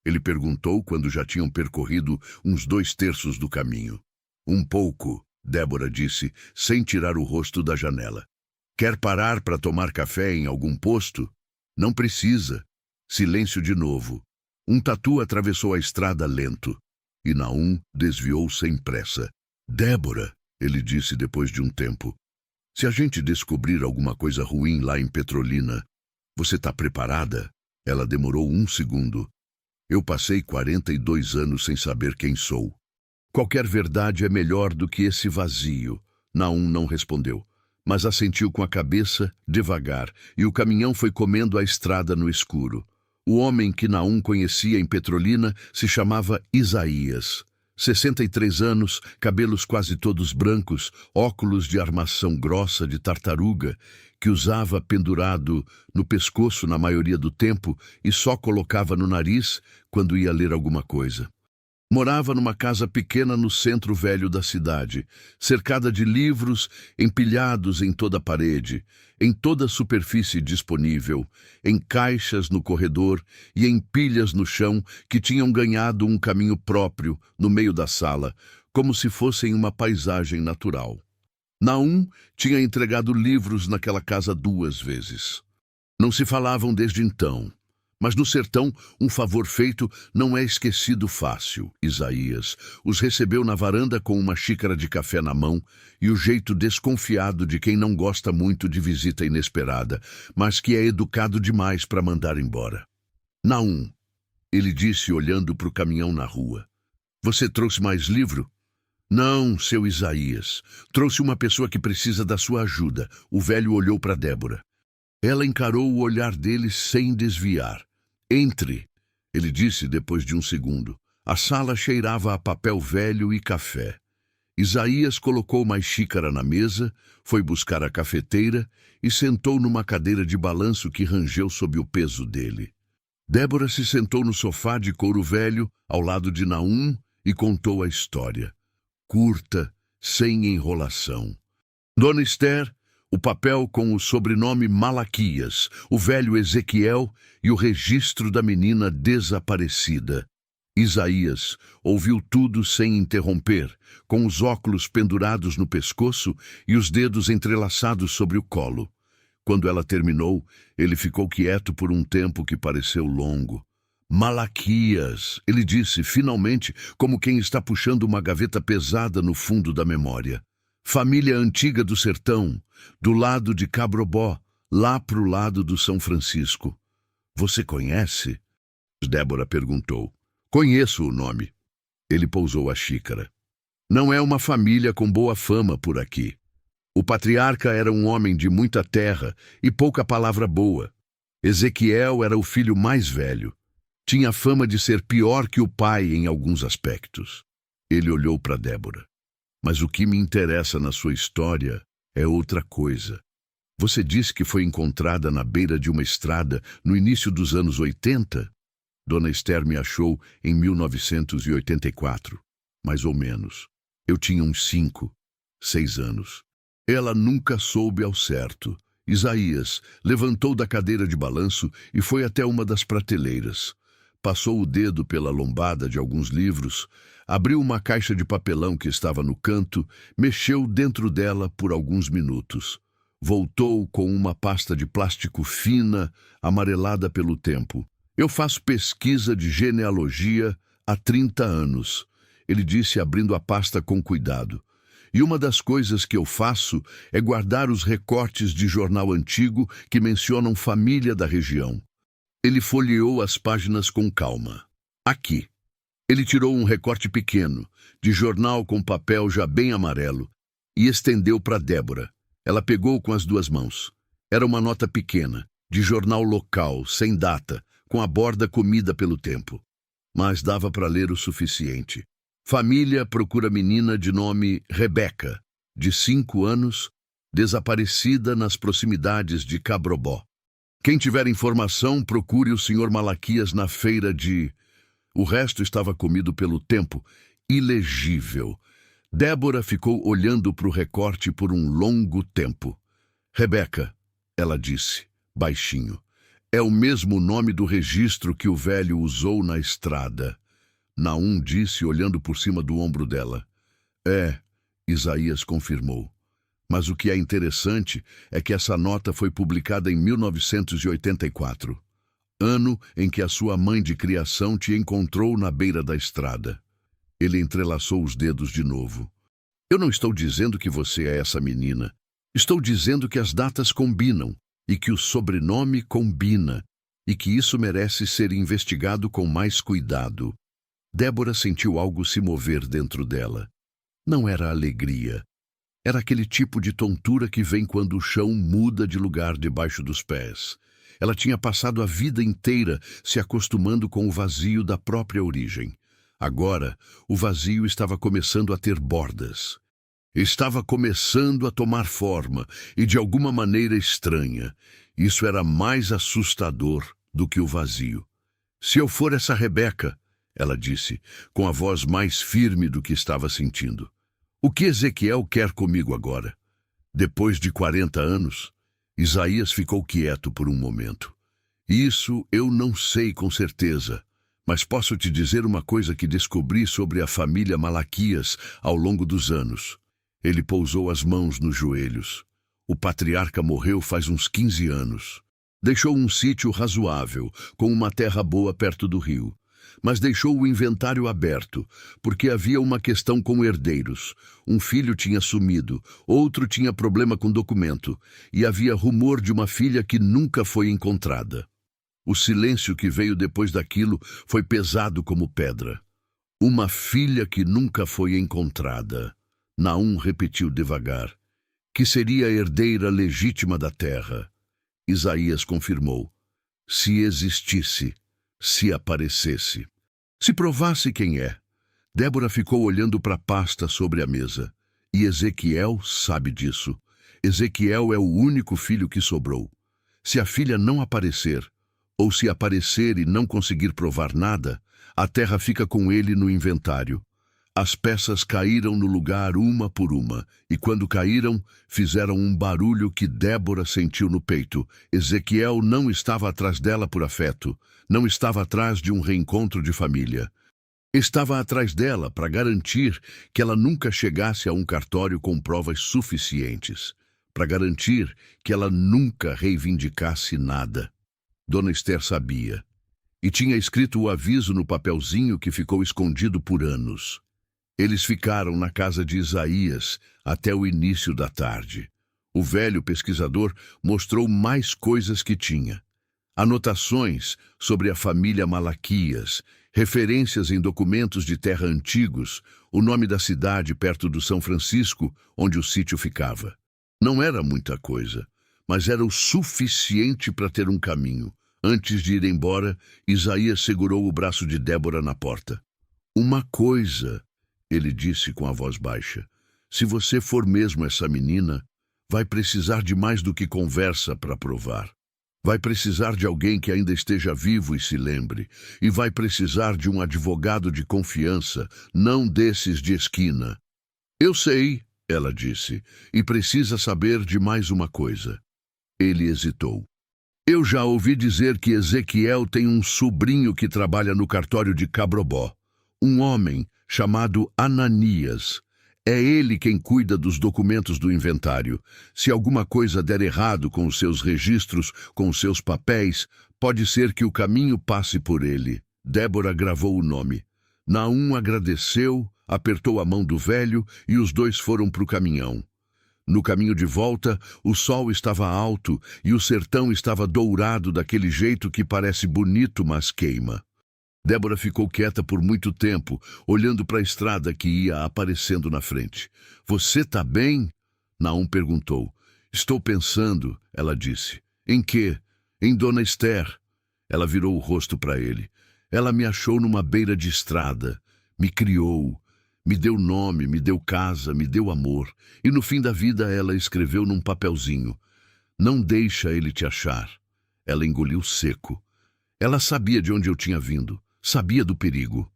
Ele perguntou quando já tinham percorrido uns 2/3 do caminho. Um pouco, Débora disse, sem tirar o rosto da janela. Quer parar para tomar café em algum posto? Não precisa. Silêncio de novo. Um tatu atravessou a estrada lento. E Naum desviou sem pressa. Débora, ele disse depois de um tempo, se a gente descobrir alguma coisa ruim lá em Petrolina, você está preparada? Ela demorou um segundo. Eu passei 42 anos sem saber quem sou. Qualquer verdade é melhor do que esse vazio. Naum não respondeu, mas assentiu com a cabeça, devagar, e o caminhão foi comendo a estrada no escuro. O homem que Naum conhecia em Petrolina se chamava Isaías. 63 anos, cabelos quase todos brancos, óculos de armação grossa de tartaruga, que usava pendurado no pescoço na maioria do tempo e só colocava no nariz quando ia ler alguma coisa. Morava numa casa pequena no centro velho da cidade, cercada de livros empilhados em toda a parede, em toda a superfície disponível, em caixas no corredor e em pilhas no chão que tinham ganhado um caminho próprio no meio da sala, como se fossem uma paisagem natural. Naum tinha entregado livros naquela casa 2 vezes. Não se falavam desde então, Mas no sertão, um favor feito não é esquecido fácil. Isaías os recebeu na varanda com uma xícara de café na mão e o jeito desconfiado de quem não gosta muito de visita inesperada, mas que é educado demais para mandar embora. Naum, ele disse olhando para o caminhão na rua. Você trouxe mais livro? Não, seu Isaías. Trouxe uma pessoa que precisa da sua ajuda. O velho olhou para Débora. Ela encarou o olhar dele sem desviar. Entre, ele disse depois de um segundo. A sala cheirava a papel velho e café. Isaías colocou mais xícara na mesa, foi buscar a cafeteira e sentou numa cadeira de balanço que rangeu sob o peso dele. Débora se sentou no sofá de couro velho, ao lado de Naum, e contou a história. Curta, sem enrolação. Dona Esther, o papel com o sobrenome Malaquias, o velho Ezequiel e o registro da menina desaparecida. Isaías ouviu tudo sem interromper, com os óculos pendurados no pescoço e os dedos entrelaçados sobre o colo. Quando ela terminou, ele ficou quieto por um tempo que pareceu longo. Malaquias, ele disse, finalmente, como quem está puxando uma gaveta pesada no fundo da memória. Família antiga do sertão, do lado de Cabrobó, lá pro lado do São Francisco. Você conhece? Débora perguntou. Conheço o nome. Ele pousou a xícara. Não é uma família com boa fama por aqui. O patriarca era um homem de muita terra e pouca palavra boa. Ezequiel era o filho mais velho. Tinha fama de ser pior que o pai em alguns aspectos. Ele olhou para Débora. Mas o que me interessa na sua história é outra coisa. Você disse que foi encontrada na beira de uma estrada no início dos anos 80? Dona Esther me achou em 1984, mais ou menos. Eu tinha uns 5, 6 anos. Ela nunca soube ao certo. Isaías levantou da cadeira de balanço e foi até uma das prateleiras. Passou o dedo pela lombada de alguns livros, abriu uma caixa de papelão que estava no canto, mexeu dentro dela por alguns minutos. Voltou com uma pasta de plástico fina, amarelada pelo tempo. Eu faço pesquisa de genealogia há 30 anos, ele disse abrindo a pasta com cuidado. E uma das coisas que eu faço é guardar os recortes de jornal antigo que mencionam família da região. Ele folheou as páginas com calma. Aqui. Ele tirou um recorte pequeno, de jornal com papel já bem amarelo, e estendeu para Débora. Ela pegou com as 2 mãos. Era uma nota pequena, de jornal local, sem data, com a borda comida pelo tempo. Mas dava para ler o suficiente. Família procura menina de nome Rebeca, de 5 anos, desaparecida nas proximidades de Cabrobó. Quem tiver informação, procure o Sr. Malaquias na feira de... O resto estava comido pelo tempo, ilegível. Débora ficou olhando para o recorte por um longo tempo. Rebeca, ela disse, baixinho, é o mesmo nome do registro que o velho usou na estrada. Naum disse, olhando por cima do ombro dela. É, Isaías confirmou. Mas o que é interessante é que essa nota foi publicada em 1984, ano em que a sua mãe de criação te encontrou na beira da estrada. Ele entrelaçou os dedos de novo. Eu não estou dizendo que você é essa menina. Estou dizendo que as datas combinam, e que o sobrenome combina, e que isso merece ser investigado com mais cuidado. Débora sentiu algo se mover dentro dela. Não era alegria. Era aquele tipo de tontura que vem quando o chão muda de lugar debaixo dos pés. Ela tinha passado a vida inteira se acostumando com o vazio da própria origem. Agora, o vazio estava começando a ter bordas. Estava começando a tomar forma, e de alguma maneira estranha. Isso era mais assustador do que o vazio. Se eu for essa Rebeca, ela disse, com a voz mais firme do que estava sentindo. O que Ezequiel quer comigo agora? Depois de 40 anos? Isaías ficou quieto por um momento. Isso eu não sei com certeza, mas posso te dizer uma coisa que descobri sobre a família Malaquias ao longo dos anos. Ele pousou as mãos nos joelhos. O patriarca morreu faz uns 15 anos. Deixou um sítio razoável, com uma terra boa perto do rio. Mas deixou o inventário aberto, porque havia uma questão com herdeiros. Um filho tinha sumido, outro tinha problema com documento, e havia rumor de uma filha que nunca foi encontrada. O silêncio que veio depois daquilo foi pesado como pedra. Uma filha que nunca foi encontrada. Naum repetiu devagar, que seria a herdeira legítima da terra. Isaías confirmou, se existisse, se aparecesse. Se provasse quem é. Débora ficou olhando para a pasta sobre a mesa. E Ezequiel sabe disso. Ezequiel é o único filho que sobrou. Se a filha não aparecer, ou se aparecer e não conseguir provar nada, a terra fica com ele no inventário. As peças caíram no lugar uma por uma, e quando caíram, fizeram um barulho que Débora sentiu no peito. Ezequiel não estava atrás dela por afeto, não estava atrás de um reencontro de família. Estava atrás dela para garantir que ela nunca chegasse a um cartório com provas suficientes, para garantir que ela nunca reivindicasse nada. Dona Esther sabia, e tinha escrito o aviso no papelzinho que ficou escondido por anos. Eles ficaram na casa de Isaías até o início da tarde. O velho pesquisador mostrou mais coisas que tinha. Anotações sobre a família Malaquias, referências em documentos de terra antigos, o nome da cidade perto do São Francisco, onde o sítio ficava. Não era muita coisa, mas era o suficiente para ter um caminho. Antes de ir embora, Isaías segurou o braço de Débora na porta. Uma coisa, ele disse com a voz baixa, se você for mesmo essa menina, vai precisar de mais do que conversa para provar. Vai precisar de alguém que ainda esteja vivo e se lembre. E vai precisar de um advogado de confiança, não desses de esquina. Eu sei, ela disse, e precisa saber de mais uma coisa. Ele hesitou. Eu já ouvi dizer que Ezequiel tem um sobrinho que trabalha no cartório de Cabrobó. Um homem chamado Ananias. É ele quem cuida dos documentos do inventário. Se alguma coisa der errado com os seus registros, com os seus papéis, pode ser que o caminho passe por ele. Débora gravou o nome. Naum agradeceu, apertou a mão do velho e os dois foram para o caminhão. No caminho de volta, o sol estava alto e o sertão estava dourado daquele jeito que parece bonito, mas queima. Débora ficou quieta por muito tempo, olhando para a estrada que ia aparecendo na frente. Você tá bem? Naum perguntou. Estou pensando, ela disse. Em quê? Em Dona Esther. Ela virou o rosto para ele. Ela me achou numa beira de estrada, me criou, me deu nome, me deu casa, me deu amor. E no fim da vida ela escreveu num papelzinho. Não deixa ele te achar. Ela engoliu seco. Ela sabia de onde eu tinha vindo. Sabia do perigo.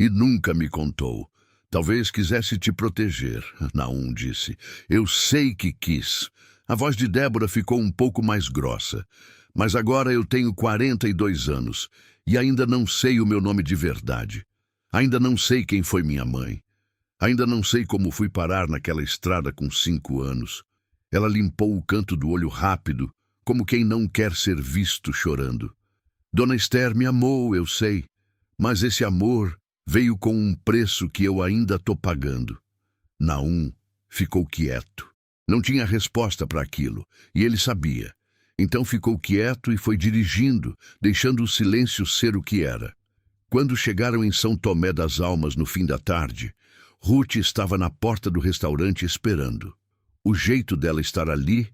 E nunca me contou. Talvez quisesse te proteger, Naum disse. Eu sei que quis. A voz de Débora ficou um pouco mais grossa. Mas agora eu tenho 42 anos e ainda não sei o meu nome de verdade. Ainda não sei quem foi minha mãe. Ainda não sei como fui parar naquela estrada com 5 anos. Ela limpou o canto do olho rápido, como quem não quer ser visto chorando. Dona Esther me amou, eu sei. Mas esse amor veio com um preço que eu ainda estou pagando. Naum ficou quieto. Não tinha resposta para aquilo, e ele sabia. Então ficou quieto e foi dirigindo, deixando o silêncio ser o que era. Quando chegaram em São Tomé das Almas no fim da tarde, Ruth estava na porta do restaurante esperando. O jeito dela estar ali,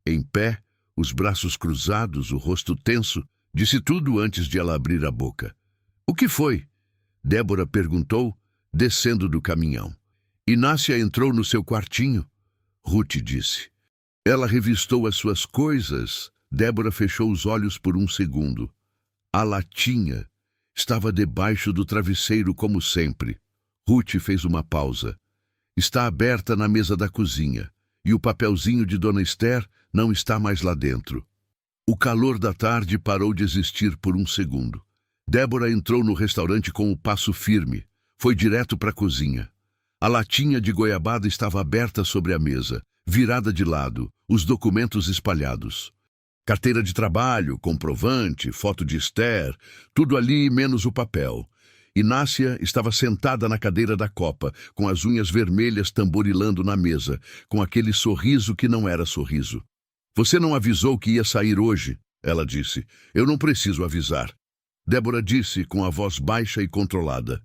em pé, os braços cruzados, o rosto tenso, disse tudo antes de ela abrir a boca. O que foi? Débora perguntou, descendo do caminhão. Inácia entrou no seu quartinho. Ruth disse. Ela revistou as suas coisas. Débora fechou os olhos por um segundo. A latinha estava debaixo do travesseiro como sempre. Ruth fez uma pausa. Está aberta na mesa da cozinha, e o papelzinho de Dona Esther não está mais lá dentro. O calor da tarde parou de existir por um segundo. Débora entrou no restaurante com o passo firme. Foi direto para a cozinha. A latinha de goiabada estava aberta sobre a mesa, virada de lado, os documentos espalhados. Carteira de trabalho, comprovante, foto de Esther, tudo ali menos o papel. Inácia estava sentada na cadeira da copa, com as unhas vermelhas tamborilando na mesa, com aquele sorriso que não era sorriso. Você não avisou que ia sair hoje, ela disse. Eu não preciso avisar. Débora disse com a voz baixa e controlada.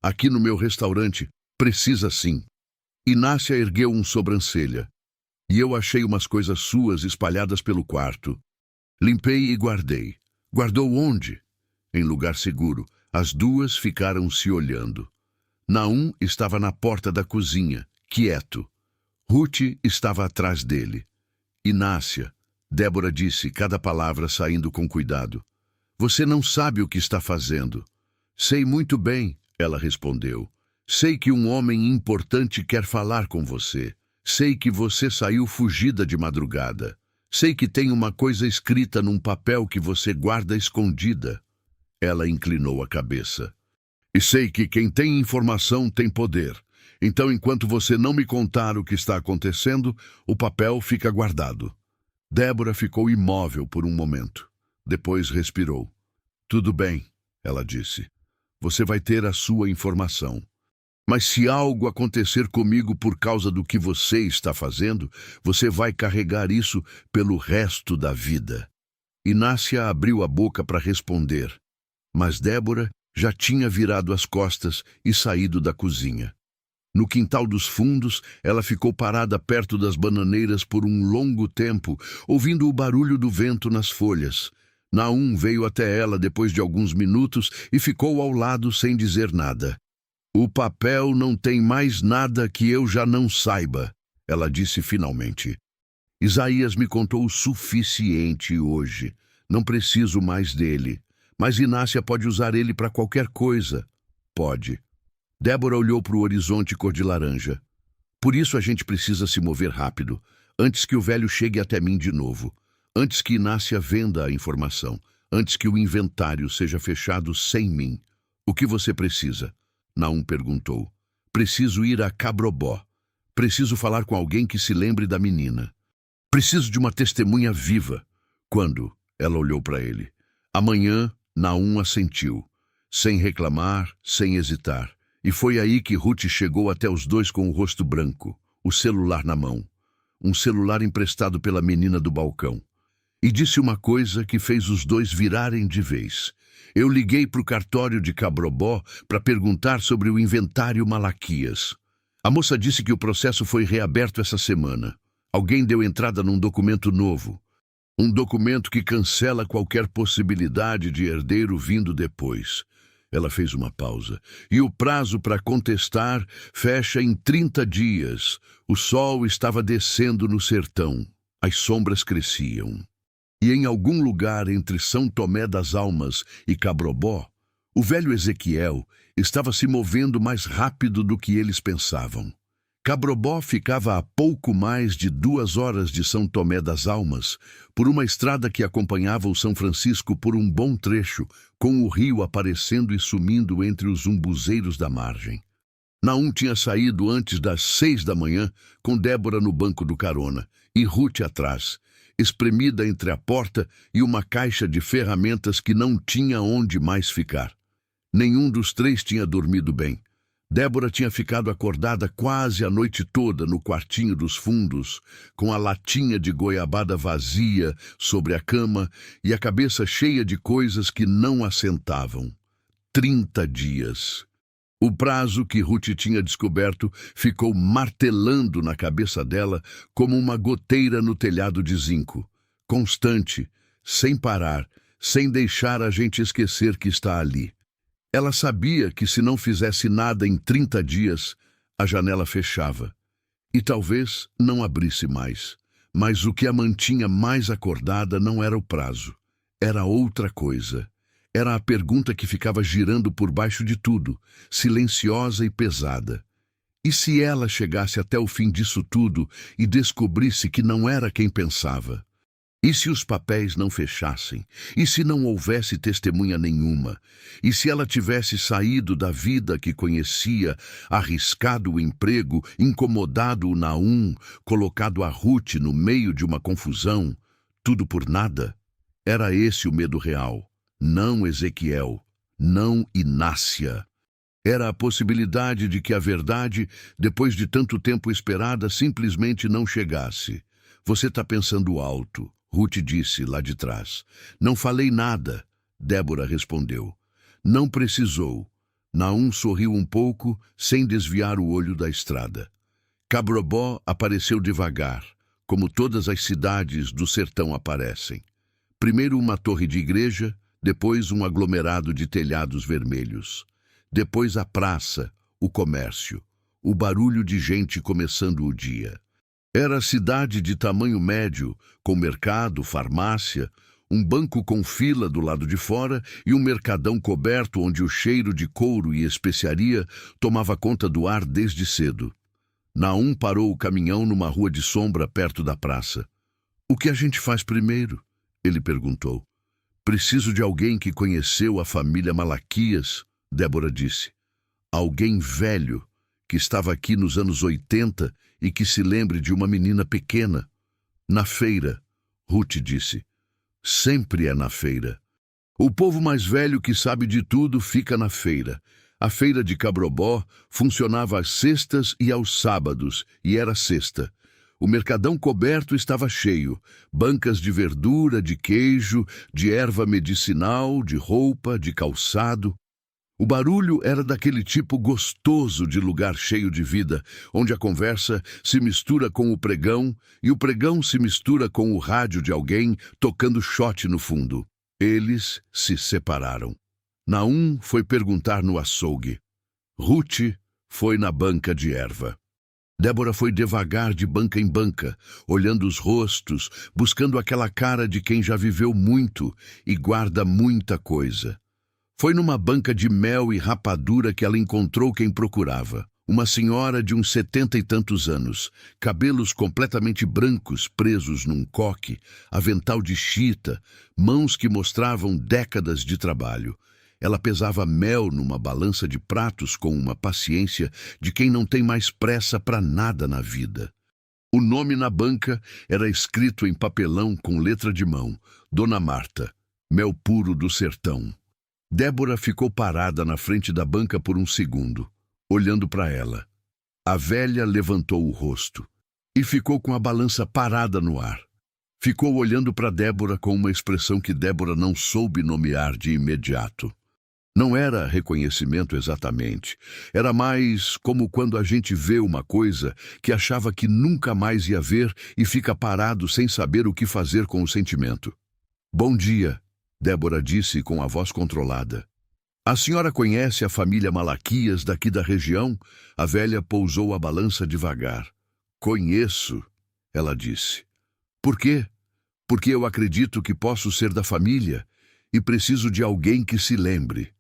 Aqui no meu restaurante, precisa sim. Inácia ergueu sobrancelha. E eu achei umas coisas suas espalhadas pelo quarto. Limpei e guardei. Guardou onde? Em lugar seguro. As duas ficaram se olhando. Naum estava na porta da cozinha, quieto. Ruth estava atrás dele. Inácia, Débora disse, cada palavra saindo com cuidado. Você não sabe o que está fazendo. Sei muito bem, ela respondeu. Sei que um homem importante quer falar com você. Sei que você saiu fugida de madrugada. Sei que tem uma coisa escrita num papel que você guarda escondida. Ela inclinou a cabeça. E sei que quem tem informação tem poder. Então, enquanto você não me contar o que está acontecendo, o papel fica guardado. Débora ficou imóvel por um momento. Depois respirou. Tudo bem, ela disse. Você vai ter a sua informação. Mas se algo acontecer comigo por causa do que você está fazendo, você vai carregar isso pelo resto da vida. Inácia abriu a boca para responder, mas Débora já tinha virado as costas e saído da cozinha. No quintal dos fundos, ela ficou parada perto das bananeiras por um longo tempo, ouvindo o barulho do vento nas folhas. Naum veio até ela depois de alguns minutos e ficou ao lado sem dizer nada. O papel não tem mais nada que eu já não saiba, ela disse finalmente. Isaías me contou o suficiente hoje. Não preciso mais dele. Mas Inácia pode usar ele para qualquer coisa. Pode. Débora olhou para o horizonte cor de laranja. Por isso a gente precisa se mover rápido, antes que o velho chegue até mim de novo. Antes que Inácia venda a informação. Antes que o inventário seja fechado sem mim. O que você precisa? Naum perguntou. Preciso ir a Cabrobó. Preciso falar com alguém que se lembre da menina. Preciso de uma testemunha viva. Quando? Ela olhou para ele. Amanhã, Naum assentiu. Sem reclamar, sem hesitar. E foi aí que Ruth chegou até os dois com o rosto branco, o celular na mão. Um celular emprestado pela menina do balcão. E disse uma coisa que fez os dois virarem de vez. Eu liguei para o cartório de Cabrobó para perguntar sobre o inventário Malaquias. A moça disse que o processo foi reaberto essa semana. Alguém deu entrada num documento novo. Um documento que cancela qualquer possibilidade de herdeiro vindo depois. Ela fez uma pausa. E o prazo para contestar fecha em 30 dias. O sol estava descendo no sertão. As sombras cresciam. E em algum lugar entre São Tomé das Almas e Cabrobó, o velho Ezequiel estava se movendo mais rápido do que eles pensavam. Cabrobó ficava a pouco mais de 2 horas de São Tomé das Almas, por uma estrada que acompanhava o São Francisco por um bom trecho, com o rio aparecendo e sumindo entre os umbuzeiros da margem. Naum tinha saído antes das 6 da manhã, com Débora no banco do carona, e Ruth atrás, espremida entre a porta e uma caixa de ferramentas que não tinha onde mais ficar. Nenhum dos três tinha dormido bem. Débora tinha ficado acordada quase a noite toda no quartinho dos fundos, com a latinha de goiabada vazia sobre a cama e a cabeça cheia de coisas que não assentavam. 30 dias. O prazo que Ruth tinha descoberto ficou martelando na cabeça dela como uma goteira no telhado de zinco. Constante, sem parar, sem deixar a gente esquecer que está ali. Ela sabia que se não fizesse nada em 30 dias, a janela fechava. E talvez não abrisse mais. Mas o que a mantinha mais acordada não era o prazo. Era outra coisa. Era a pergunta que ficava girando por baixo de tudo, silenciosa e pesada. E se ela chegasse até o fim disso tudo e descobrisse que não era quem pensava? E se os papéis não fechassem? E se não houvesse testemunha nenhuma? E se ela tivesse saído da vida que conhecia, arriscado o emprego, incomodado o Naum, colocado a Ruth no meio de uma confusão? tudo por nada? Era esse o medo real. Não Ezequiel, não Inácia. Era a possibilidade de que a verdade, depois de tanto tempo esperada, simplesmente não chegasse. Você está pensando alto, Ruth disse lá de trás. Não falei nada, Débora respondeu. Não precisou. Naum sorriu um pouco, sem desviar o olho da estrada. Cabrobó apareceu devagar, como todas as cidades do sertão aparecem. Primeiro uma torre de igreja, depois um aglomerado de telhados vermelhos. Depois a praça, o comércio, o barulho de gente começando o dia. Era a cidade de tamanho médio, com mercado, farmácia, um banco com fila do lado de fora e um mercadão coberto onde o cheiro de couro e especiaria tomava conta do ar desde cedo. Naum parou o caminhão numa rua de sombra perto da praça. "O que a gente faz primeiro?" ele perguntou. "Preciso de alguém que conheceu a família Malaquias", Débora disse. "Alguém velho, que estava aqui nos anos 80 e que se lembre de uma menina pequena." "Na feira", Ruth disse. "Sempre é na feira. O povo mais velho que sabe de tudo fica na feira. A feira de Cabrobó funcionava às sextas e aos sábados, e era sexta. O mercadão coberto estava cheio, bancas de verdura, de queijo, de erva medicinal, de roupa, de calçado. O barulho era daquele tipo gostoso de lugar cheio de vida, onde a conversa se mistura com o pregão e o pregão se mistura com o rádio de alguém tocando shot no fundo. Eles se separaram. Naum foi perguntar no açougue. Ruth foi na banca de erva. Débora foi devagar de banca em banca, olhando os rostos, buscando aquela cara de quem já viveu muito e guarda muita coisa. Foi numa banca de mel e rapadura que ela encontrou quem procurava. Uma senhora de uns 70 e tantos anos, cabelos completamente brancos presos num coque, avental de chita, mãos que mostravam décadas de trabalho. Ela pesava mel numa balança de pratos com uma paciência de quem não tem mais pressa para nada na vida. O nome na banca era escrito em papelão com letra de mão: Dona Marta, mel puro do sertão. Débora ficou parada na frente da banca por um segundo, olhando para ela. A velha levantou o rosto e ficou com a balança parada no ar. Ficou olhando para Débora com uma expressão que Débora não soube nomear de imediato. Não era reconhecimento exatamente. Era mais como quando a gente vê uma coisa que achava que nunca mais ia ver e fica parado sem saber o que fazer com o sentimento. "Bom dia", Débora disse com a voz controlada. "A senhora conhece a família Malaquias daqui da região?" A velha pousou a balança devagar. "Conheço", ela disse. "Por quê?" "Porque eu acredito que posso ser da família e preciso de alguém que se lembre."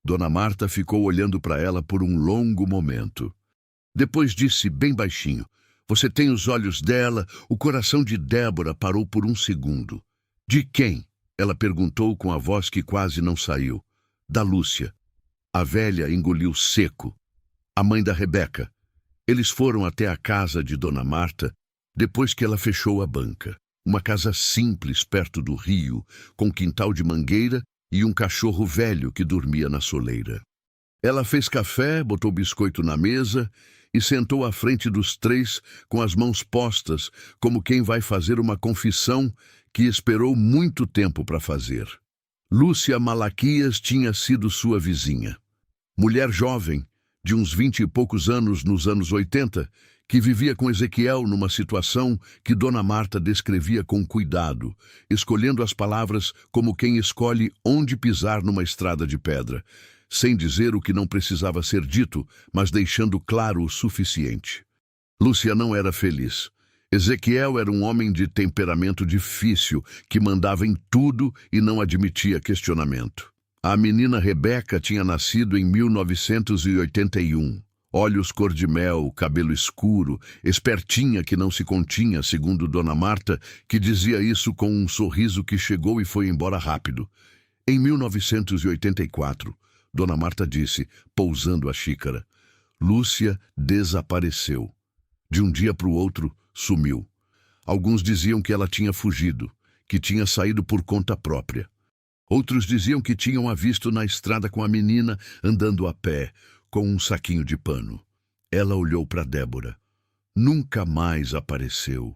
Dona Marta ficou olhando para ela por um longo momento. Depois disse bem baixinho: "Você tem os olhos dela." O coração de Débora parou por um segundo. "De quem?" ela perguntou com a voz que quase não saiu. "Da Lúcia." A velha engoliu seco. "A mãe da Rebeca." Eles foram até a casa de Dona Marta depois que ela fechou a banca. Uma casa simples perto do rio, com quintal de mangueira e um cachorro velho que dormia na soleira. Ela fez café, botou biscoito na mesa e sentou à frente dos três com as mãos postas, como quem vai fazer uma confissão que esperou muito tempo para fazer. Lúcia Malaquias tinha sido sua vizinha. Mulher jovem, de uns 20 e poucos anos nos anos 80, que vivia com Ezequiel numa situação que Dona Marta descrevia com cuidado, escolhendo as palavras como quem escolhe onde pisar numa estrada de pedra, sem dizer o que não precisava ser dito, mas deixando claro o suficiente. Lúcia não era feliz. Ezequiel era um homem de temperamento difícil, que mandava em tudo e não admitia questionamento. A menina Rebeca tinha nascido em 1981. Olhos cor de mel, cabelo escuro, espertinha que não se continha, segundo Dona Marta, que dizia isso com um sorriso que chegou e foi embora rápido. Em 1984, Dona Marta disse, pousando a xícara, Lúcia desapareceu. De um dia para o outro, sumiu. Alguns diziam que ela tinha fugido, que tinha saído por conta própria. Outros diziam que tinham a visto na estrada com a menina andando a pé, com um saquinho de pano. Ela olhou para Débora. Nunca mais apareceu.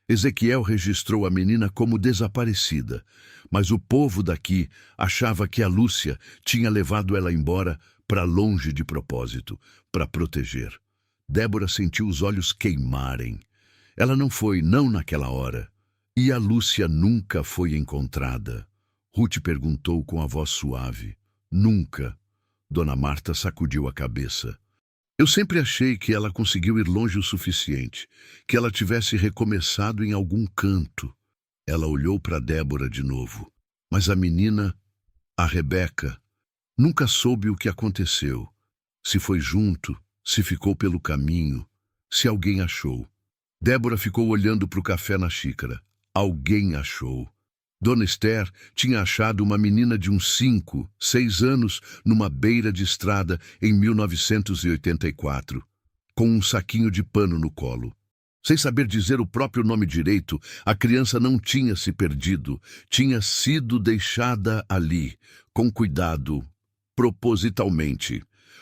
Ezequiel registrou a menina como desaparecida, mas o povo daqui achava que a Lúcia tinha levado ela embora para longe de propósito, para proteger. Débora sentiu os olhos queimarem. Ela não foi, não naquela hora. E a Lúcia nunca foi encontrada. Ruth perguntou com a voz suave. Nunca. Dona Marta sacudiu a cabeça. Eu sempre achei que ela conseguiu ir longe o suficiente, que ela tivesse recomeçado em algum canto. Ela olhou para Débora de novo. Mas a menina, a Rebeca, nunca soube o que aconteceu. Se foi junto, se ficou pelo caminho, se alguém achou. Débora ficou olhando para o café na xícara. Alguém achou. Dona Esther tinha achado uma menina de uns 5, 6 anos numa beira de estrada em 1984, com um saquinho de pano no colo. Sem saber dizer o próprio nome direito, a criança não tinha se perdido, tinha sido deixada ali, com cuidado, propositalmente.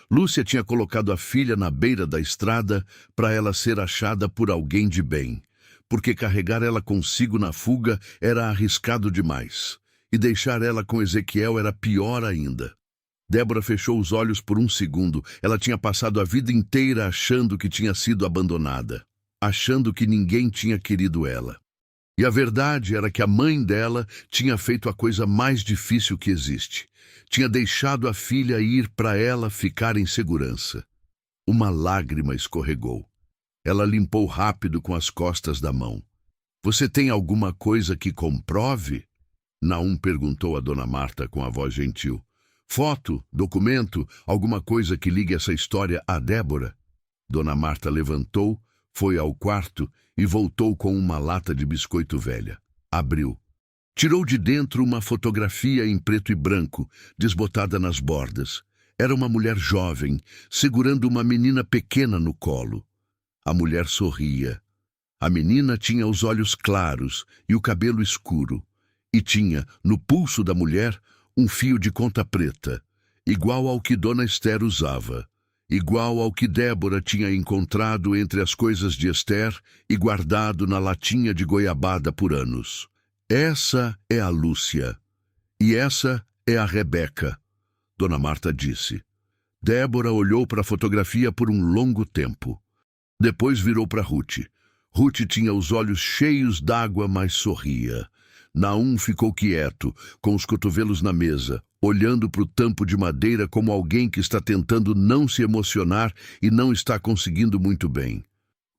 Lúcia tinha colocado a filha na beira da estrada para ela ser achada por alguém de bem, porque carregar ela consigo na fuga era arriscado demais, e deixar ela com Ezequiel era pior ainda. Débora fechou os olhos por um segundo. Ela tinha passado a vida inteira achando que tinha sido abandonada, achando que ninguém tinha querido ela. E a verdade era que a mãe dela tinha feito a coisa mais difícil que existe. Tinha deixado a filha ir para ela ficar em segurança. Uma lágrima escorregou. Ela limpou rápido com as costas da mão. Você tem alguma coisa que comprove? Naum perguntou a Dona Marta com a voz gentil. Foto, documento, alguma coisa que ligue essa história a Débora? Dona Marta levantou, foi ao quarto e voltou com uma lata de biscoito velha. Abriu. Tirou de dentro uma fotografia em preto e branco, desbotada nas bordas. Era uma mulher jovem, segurando uma menina pequena no colo. A mulher sorria. A menina tinha os olhos claros e o cabelo escuro. E tinha, no pulso da mulher, um fio de conta preta, igual ao que Dona Esther usava, igual ao que Débora tinha encontrado entre as coisas de Esther e guardado na latinha de goiabada por anos. Essa é a Lúcia. E essa é a Rebeca, Dona Marta disse. Débora olhou para a fotografia por um longo tempo. Depois virou para Ruth. Ruth tinha os olhos cheios d'água, mas sorria. Naum ficou quieto, com os cotovelos na mesa, olhando para o tampo de madeira como alguém que está tentando não se emocionar e não está conseguindo muito bem.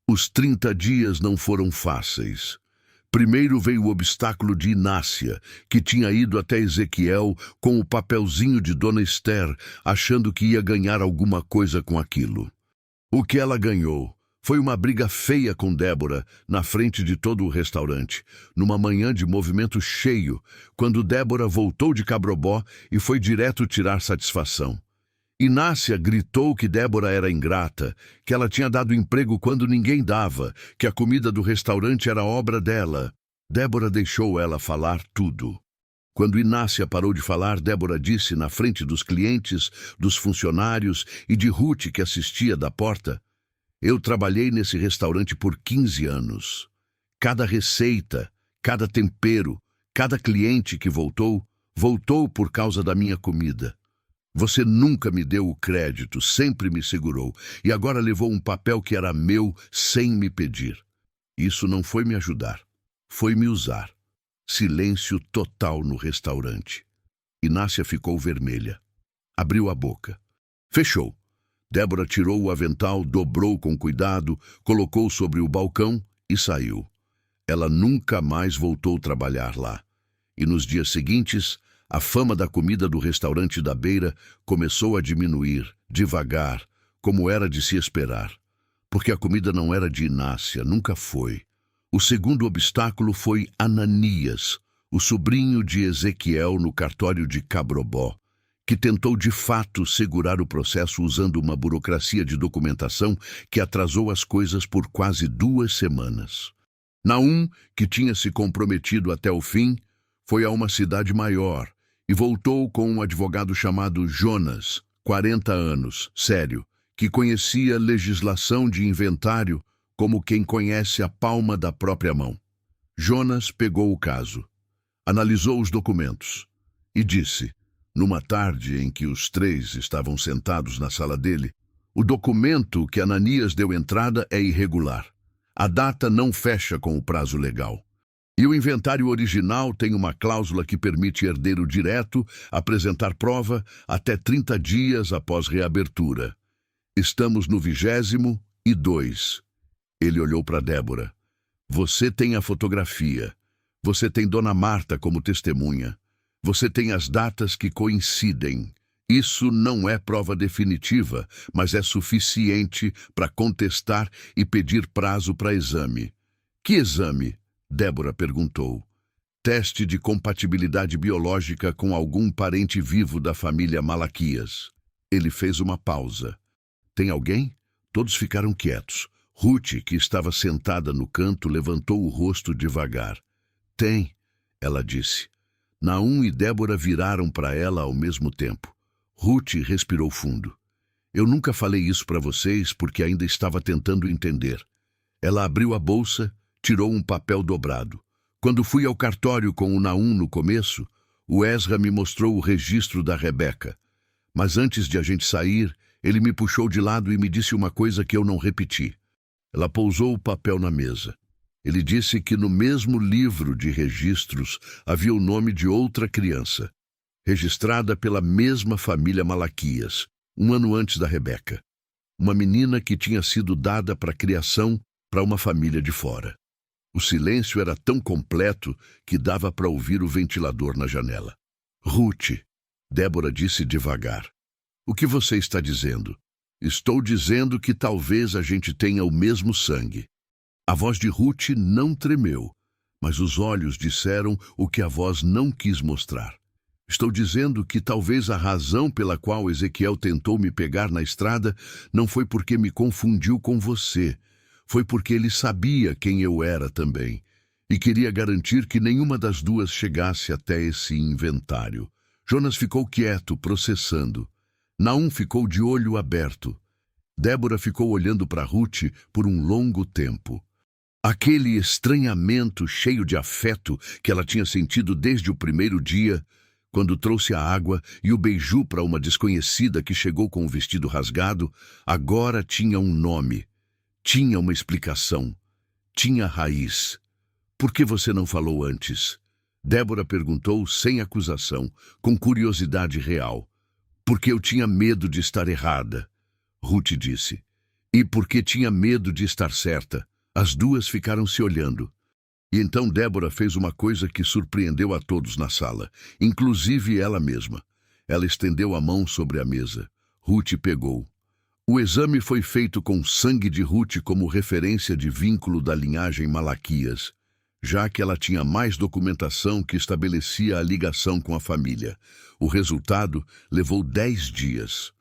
Os 30 dias não foram fáceis. Primeiro veio o obstáculo de Inácia, que tinha ido até Ezequiel com o papelzinho de Dona Esther, achando que ia ganhar alguma coisa com aquilo. O que ela ganhou foi uma briga feia com Débora na frente de todo o restaurante, numa manhã de movimento cheio, quando Débora voltou de Cabrobó e foi direto tirar satisfação. Inácia gritou que Débora era ingrata, que ela tinha dado emprego quando ninguém dava, que a comida do restaurante era obra dela. Débora deixou ela falar tudo. Quando Inácia parou de falar, Débora disse na frente dos clientes, dos funcionários e de Ruth que assistia da porta: eu trabalhei nesse restaurante por 15 anos. Cada receita, cada tempero, cada cliente que voltou, voltou por causa da minha comida. Você nunca me deu o crédito, sempre me segurou, e agora levou um papel que era meu sem me pedir. Isso não foi me ajudar, foi me usar. Silêncio total no restaurante. Inácia ficou vermelha. Abriu a boca. Fechou. Débora tirou o avental, dobrou com cuidado, colocou sobre o balcão e saiu. Ela nunca mais voltou a trabalhar lá. E nos dias seguintes, a fama da comida do restaurante da beira começou a diminuir, devagar, como era de se esperar. Porque a comida não era de Inácia, nunca foi. O segundo obstáculo foi Ananias, o sobrinho de Ezequiel no cartório de Cabrobó, que tentou de fato segurar o processo usando uma burocracia de documentação que atrasou as coisas por quase 2 semanas. Naum, que tinha se comprometido até o fim, foi a uma cidade maior e voltou com um advogado chamado Jonas, 40 anos, sério, que conhecia legislação de inventário como quem conhece a palma da própria mão. Jonas pegou o caso, analisou os documentos e disse, numa tarde em que os três estavam sentados na sala dele, o documento que Ananias deu entrada é irregular. A data não fecha com o prazo legal. E o inventário original tem uma cláusula que permite herdeiro direto apresentar prova até 30 dias após reabertura. Estamos no 22º. Ele olhou para Débora. Você tem a fotografia. Você tem Dona Marta como testemunha. Você tem as datas que coincidem. Isso não é prova definitiva, mas é suficiente para contestar e pedir prazo para exame. Que exame? Débora perguntou. Teste de compatibilidade biológica com algum parente vivo da família Malaquias. Ele fez uma pausa. Tem alguém? Todos ficaram quietos. Ruth, que estava sentada no canto, levantou o rosto devagar. Tem, ela disse. Naum e Débora viraram para ela ao mesmo tempo. Ruth respirou fundo. Eu nunca falei isso para vocês porque ainda estava tentando entender. Ela abriu a bolsa, tirou um papel dobrado. Quando fui ao cartório com o Naum no começo, o Ezra me mostrou o registro da Rebeca. Mas antes de a gente sair, ele me puxou de lado e me disse uma coisa que eu não repeti. Ela pousou o papel na mesa. Ele disse que no mesmo livro de registros havia o nome de outra criança, registrada pela mesma família Malaquias, um ano antes da Rebeca. Uma menina que tinha sido dada para criação para uma família de fora. O silêncio era tão completo que dava para ouvir o ventilador na janela. Ruth, Débora disse devagar. O que você está dizendo? Estou dizendo que talvez a gente tenha o mesmo sangue. A voz de Ruth não tremeu, mas os olhos disseram o que a voz não quis mostrar. Estou dizendo que talvez a razão pela qual Ezequiel tentou me pegar na estrada não foi porque me confundiu com você. Foi porque ele sabia quem eu era também e queria garantir que nenhuma das duas chegasse até esse inventário. Jonas ficou quieto, processando. Naum ficou de olho aberto. Débora ficou olhando para Ruth por um longo tempo. Aquele estranhamento cheio de afeto que ela tinha sentido desde o primeiro dia, quando trouxe a água e o beijou para uma desconhecida que chegou com o vestido rasgado, agora tinha um nome. Tinha uma explicação. Tinha raiz. Por que você não falou antes? Débora perguntou sem acusação, com curiosidade real. Porque eu tinha medo de estar errada, Ruth disse. E porque tinha medo de estar certa. As duas ficaram se olhando. E então Débora fez uma coisa que surpreendeu a todos na sala, inclusive ela mesma. Ela estendeu a mão sobre a mesa. Ruth pegou. O exame foi feito com sangue de Ruth como referência de vínculo da linhagem Malaquias, já que ela tinha mais documentação que estabelecia a ligação com a família. O resultado levou 10 dias.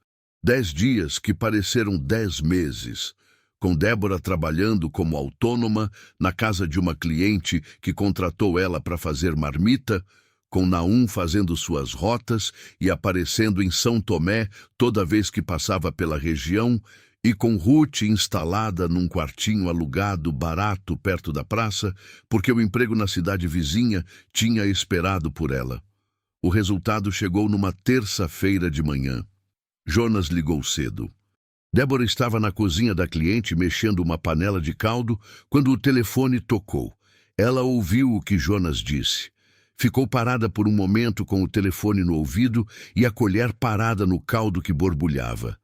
10 dias que pareceram 10 meses, com Débora trabalhando como autônoma na casa de uma cliente que contratou ela para fazer marmita, com Naum fazendo suas rotas e aparecendo em São Tomé toda vez que passava pela região, e com Ruth instalada num quartinho alugado barato perto da praça, porque o emprego na cidade vizinha tinha esperado por ela. O resultado chegou numa terça-feira de manhã. Jonas ligou cedo. Débora estava na cozinha da cliente mexendo uma panela de caldo quando o telefone tocou. Ela ouviu o que Jonas disse. Ficou parada por um momento com o telefone no ouvido e a colher parada no caldo que borbulhava.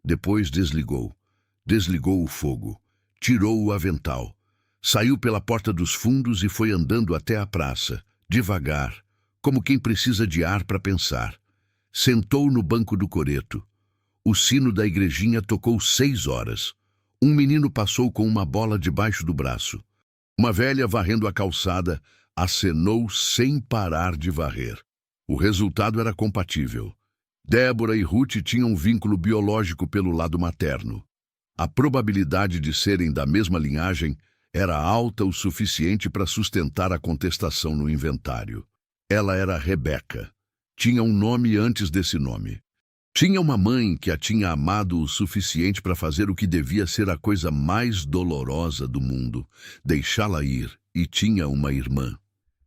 Depois desligou. Desligou o fogo. Tirou o avental. Saiu pela porta dos fundos e foi andando até a praça, devagar, como quem precisa de ar para pensar. Sentou no banco do coreto. O sino da igrejinha tocou 6 horas. Um menino passou com uma bola debaixo do braço. Uma velha varrendo a calçada acenou sem parar de varrer. O resultado era compatível. Débora e Ruth tinham um vínculo biológico pelo lado materno. A probabilidade de serem da mesma linhagem Era alta o suficiente para sustentar a contestação no inventário. Ela era Rebeca. Tinha um nome antes desse nome. Tinha uma mãe que a tinha amado o suficiente para fazer o que devia ser a coisa mais dolorosa do mundo, deixá-la ir, e tinha uma irmã.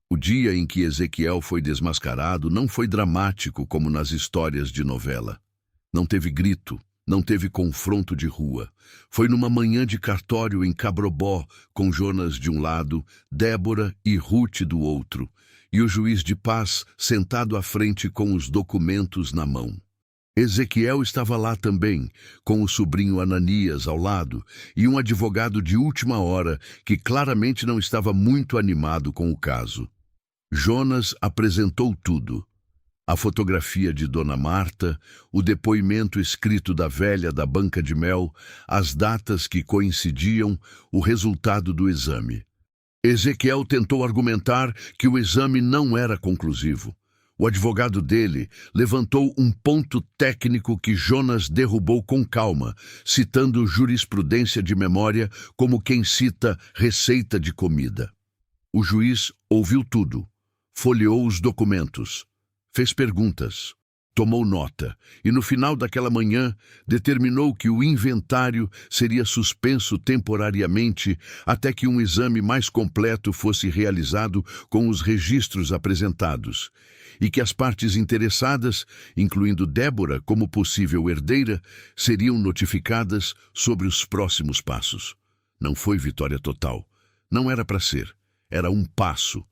O dia em que Ezequiel foi desmascarado não foi dramático como nas histórias de novela. Não teve grito, não teve confronto de rua. Foi numa manhã de cartório em Cabrobó, com Jonas de um lado, Débora e Ruth do outro, e o juiz de paz sentado à frente com os documentos na mão. Ezequiel estava lá também, com o sobrinho Ananias ao lado, e um advogado de última hora que claramente não estava muito animado com o caso. Jonas apresentou tudo. A fotografia de Dona Marta, o depoimento escrito da velha da banca de mel, as datas que coincidiam, o resultado do exame. Ezequiel tentou argumentar que o exame não era conclusivo. O advogado dele levantou um ponto técnico que Jonas derrubou com calma, citando jurisprudência de memória como quem cita receita de comida. O juiz ouviu tudo, folheou os documentos, fez perguntas, tomou nota e, no final daquela manhã, determinou que o inventário seria suspenso temporariamente até que um exame mais completo fosse realizado com os registros apresentados, e que as partes interessadas, incluindo Débora como possível herdeira, seriam notificadas sobre os próximos passos. Não foi vitória total. Não era para ser. Era um passo.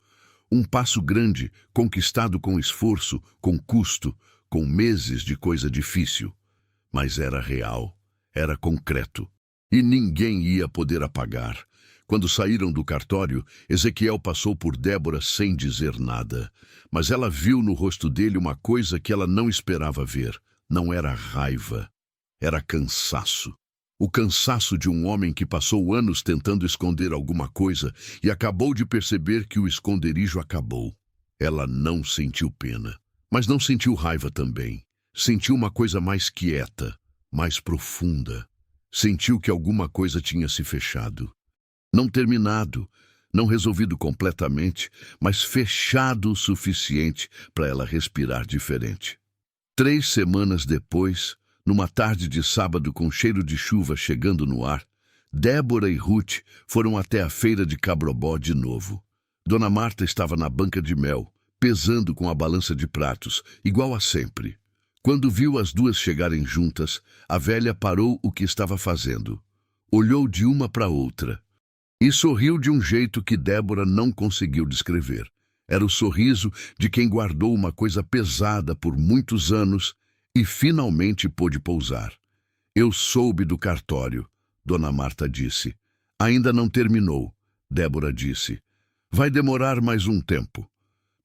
Um passo grande, conquistado com esforço, com custo, com meses de coisa difícil. Mas era real. Era concreto. E ninguém ia poder apagar. Quando saíram do cartório, Ezequiel passou por Débora sem dizer nada. Mas ela viu no rosto dele uma coisa que ela não esperava ver. Não era raiva. Era cansaço. O cansaço de um homem que passou anos tentando esconder alguma coisa e acabou de perceber que o esconderijo acabou. Ela não sentiu pena, mas não sentiu raiva também. Sentiu uma coisa mais quieta, mais profunda. Sentiu que alguma coisa tinha se fechado. Não terminado, não resolvido completamente, mas fechado o suficiente para ela respirar diferente. 3 semanas depois, numa tarde de sábado com cheiro de chuva chegando no ar, Débora e Ruth foram até a feira de Cabrobó de novo. Dona Marta estava na banca de mel, pesando com a balança de pratos, igual a sempre. Quando viu as duas chegarem juntas, a velha parou o que estava fazendo. Olhou de uma para outra e sorriu de um jeito que Débora não conseguiu descrever. Era o sorriso de quem guardou uma coisa pesada por muitos anos e finalmente pôde pousar. Eu soube do cartório, Dona Marta disse. Ainda não terminou, Débora disse. Vai demorar mais um tempo.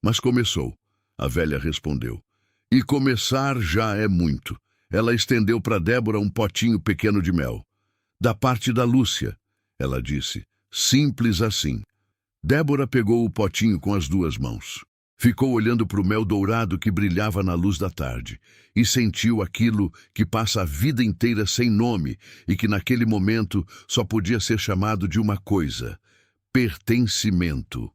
Mas começou, a velha respondeu. E começar já é muito. Ela estendeu para Débora um potinho pequeno de mel. Da parte da Lúcia, ela disse. Simples assim. Débora pegou o potinho com as 2 mãos. Ficou olhando para o mel dourado que brilhava na luz da tarde e sentiu aquilo que passa a vida inteira sem nome e que naquele momento só podia ser chamado de uma coisa: pertencimento.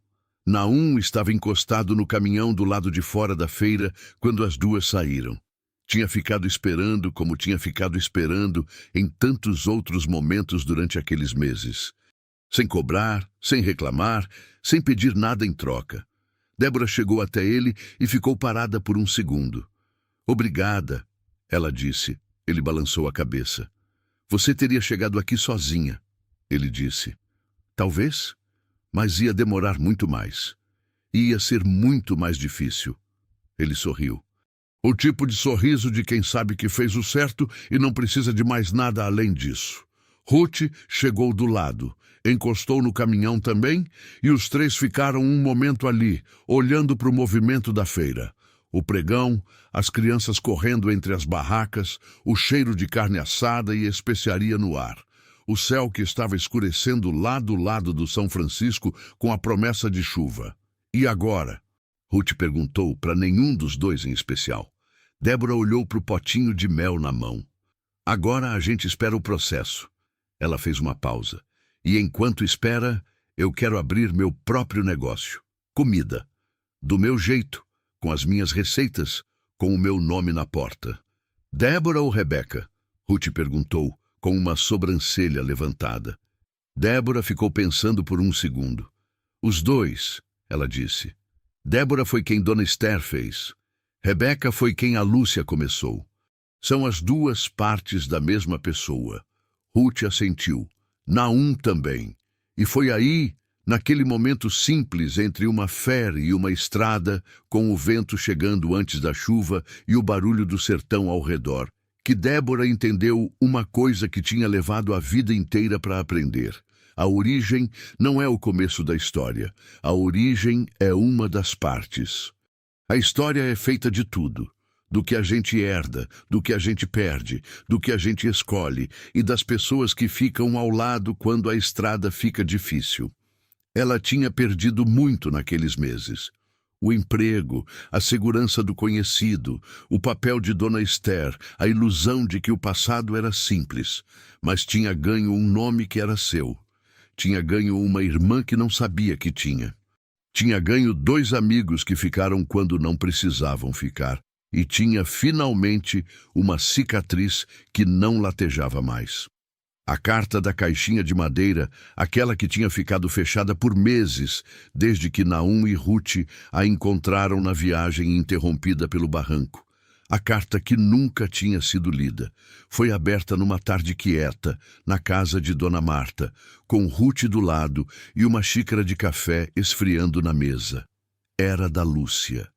Naum estava encostado no caminhão do lado de fora da feira quando as duas saíram. Tinha ficado esperando como tinha ficado esperando em tantos outros momentos durante aqueles meses. Sem cobrar, sem reclamar, sem pedir nada em troca. Débora chegou até ele e ficou parada por um segundo. Obrigada, ela disse. Ele balançou a cabeça. Você teria chegado aqui sozinha, ele disse. Talvez, mas ia demorar muito mais. Ia ser muito mais difícil. Ele sorriu. O tipo de sorriso de quem sabe que fez o certo e não precisa de mais nada além disso. Ruth chegou do lado, encostou no caminhão também e os 3 ficaram um momento ali, olhando para o movimento da feira. O pregão, as crianças correndo entre as barracas, o cheiro de carne assada e especiaria no ar. O céu que estava escurecendo lá do lado do São Francisco com a promessa de chuva. E agora? Ruth perguntou para nenhum dos 2 em especial. Débora olhou para o potinho de mel na mão. Agora a gente espera o processo. Ela fez uma pausa. E enquanto espera, eu quero abrir meu próprio negócio. Comida. Do meu jeito, com as minhas receitas, com o meu nome na porta. Débora ou Rebeca? Ruth perguntou, com uma sobrancelha levantada. Débora ficou pensando por um segundo. Os dois, ela disse. Débora foi quem Dona Esther fez. Rebeca foi quem a Lúcia começou. São as duas partes da mesma pessoa. Ruth assentiu. Naum também. E foi aí, naquele momento simples entre uma fé e uma estrada, com o vento chegando antes da chuva e o barulho do sertão ao redor, que Débora entendeu uma coisa que tinha levado a vida inteira para aprender. A origem não é o começo da história. A origem é uma das partes. A história é feita de tudo. Do que a gente herda, do que a gente perde, do que a gente escolhe e das pessoas que ficam ao lado quando a estrada fica difícil. Ela tinha perdido muito naqueles meses. O emprego, a segurança do conhecido, o papel de Dona Esther, a ilusão de que o passado era simples, mas tinha ganho um nome que era seu. Tinha ganho uma irmã que não sabia que tinha. Tinha ganho 2 amigos que ficaram quando não precisavam ficar. E tinha, finalmente, uma cicatriz que não latejava mais. A carta da caixinha de madeira, aquela que tinha ficado fechada por meses, desde que Naum e Ruth a encontraram na viagem interrompida pelo barranco. A carta que nunca tinha sido lida. Foi aberta numa tarde quieta, na casa de Dona Marta, com Ruth do lado e uma xícara de café esfriando na mesa. Era da Lúcia.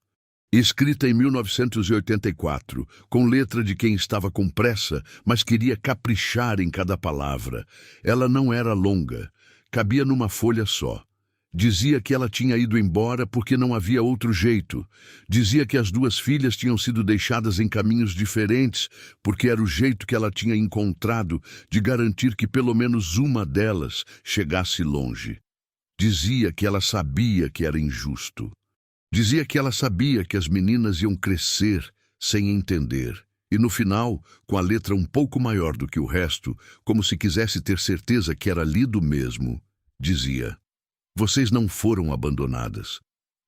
Escrita em 1984, com letra de quem estava com pressa, mas queria caprichar em cada palavra. Ela não era longa, cabia numa folha só. Dizia que ela tinha ido embora porque não havia outro jeito. Dizia que as 2 filhas tinham sido deixadas em caminhos diferentes, porque era o jeito que ela tinha encontrado de garantir que pelo menos uma delas chegasse longe. Dizia que ela sabia que era injusto. Dizia que ela sabia que as meninas iam crescer sem entender. E no final, com a letra um pouco maior do que o resto, como se quisesse ter certeza que era lido mesmo, dizia: vocês não foram abandonadas.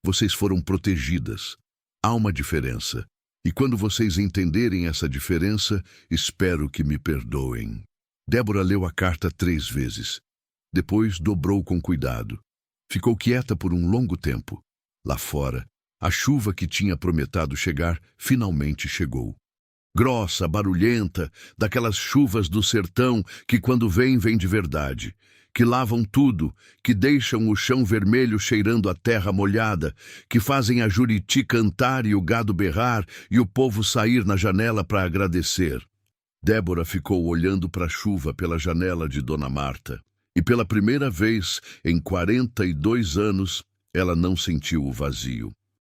Vocês foram protegidas. Há uma diferença. E quando vocês entenderem essa diferença, espero que me perdoem. Débora leu a carta 3 vezes. Depois dobrou com cuidado. Ficou quieta por um longo tempo. Lá fora, a chuva que tinha prometado chegar finalmente chegou. Grossa, barulhenta, daquelas chuvas do sertão que quando vem, vem de verdade, que lavam tudo, que deixam o chão vermelho cheirando a terra molhada, que fazem a juriti cantar e o gado berrar e o povo sair na janela para agradecer. Débora ficou olhando para a chuva pela janela de Dona Marta, e pela primeira vez em 42 anos, ela não sentiu o vazio.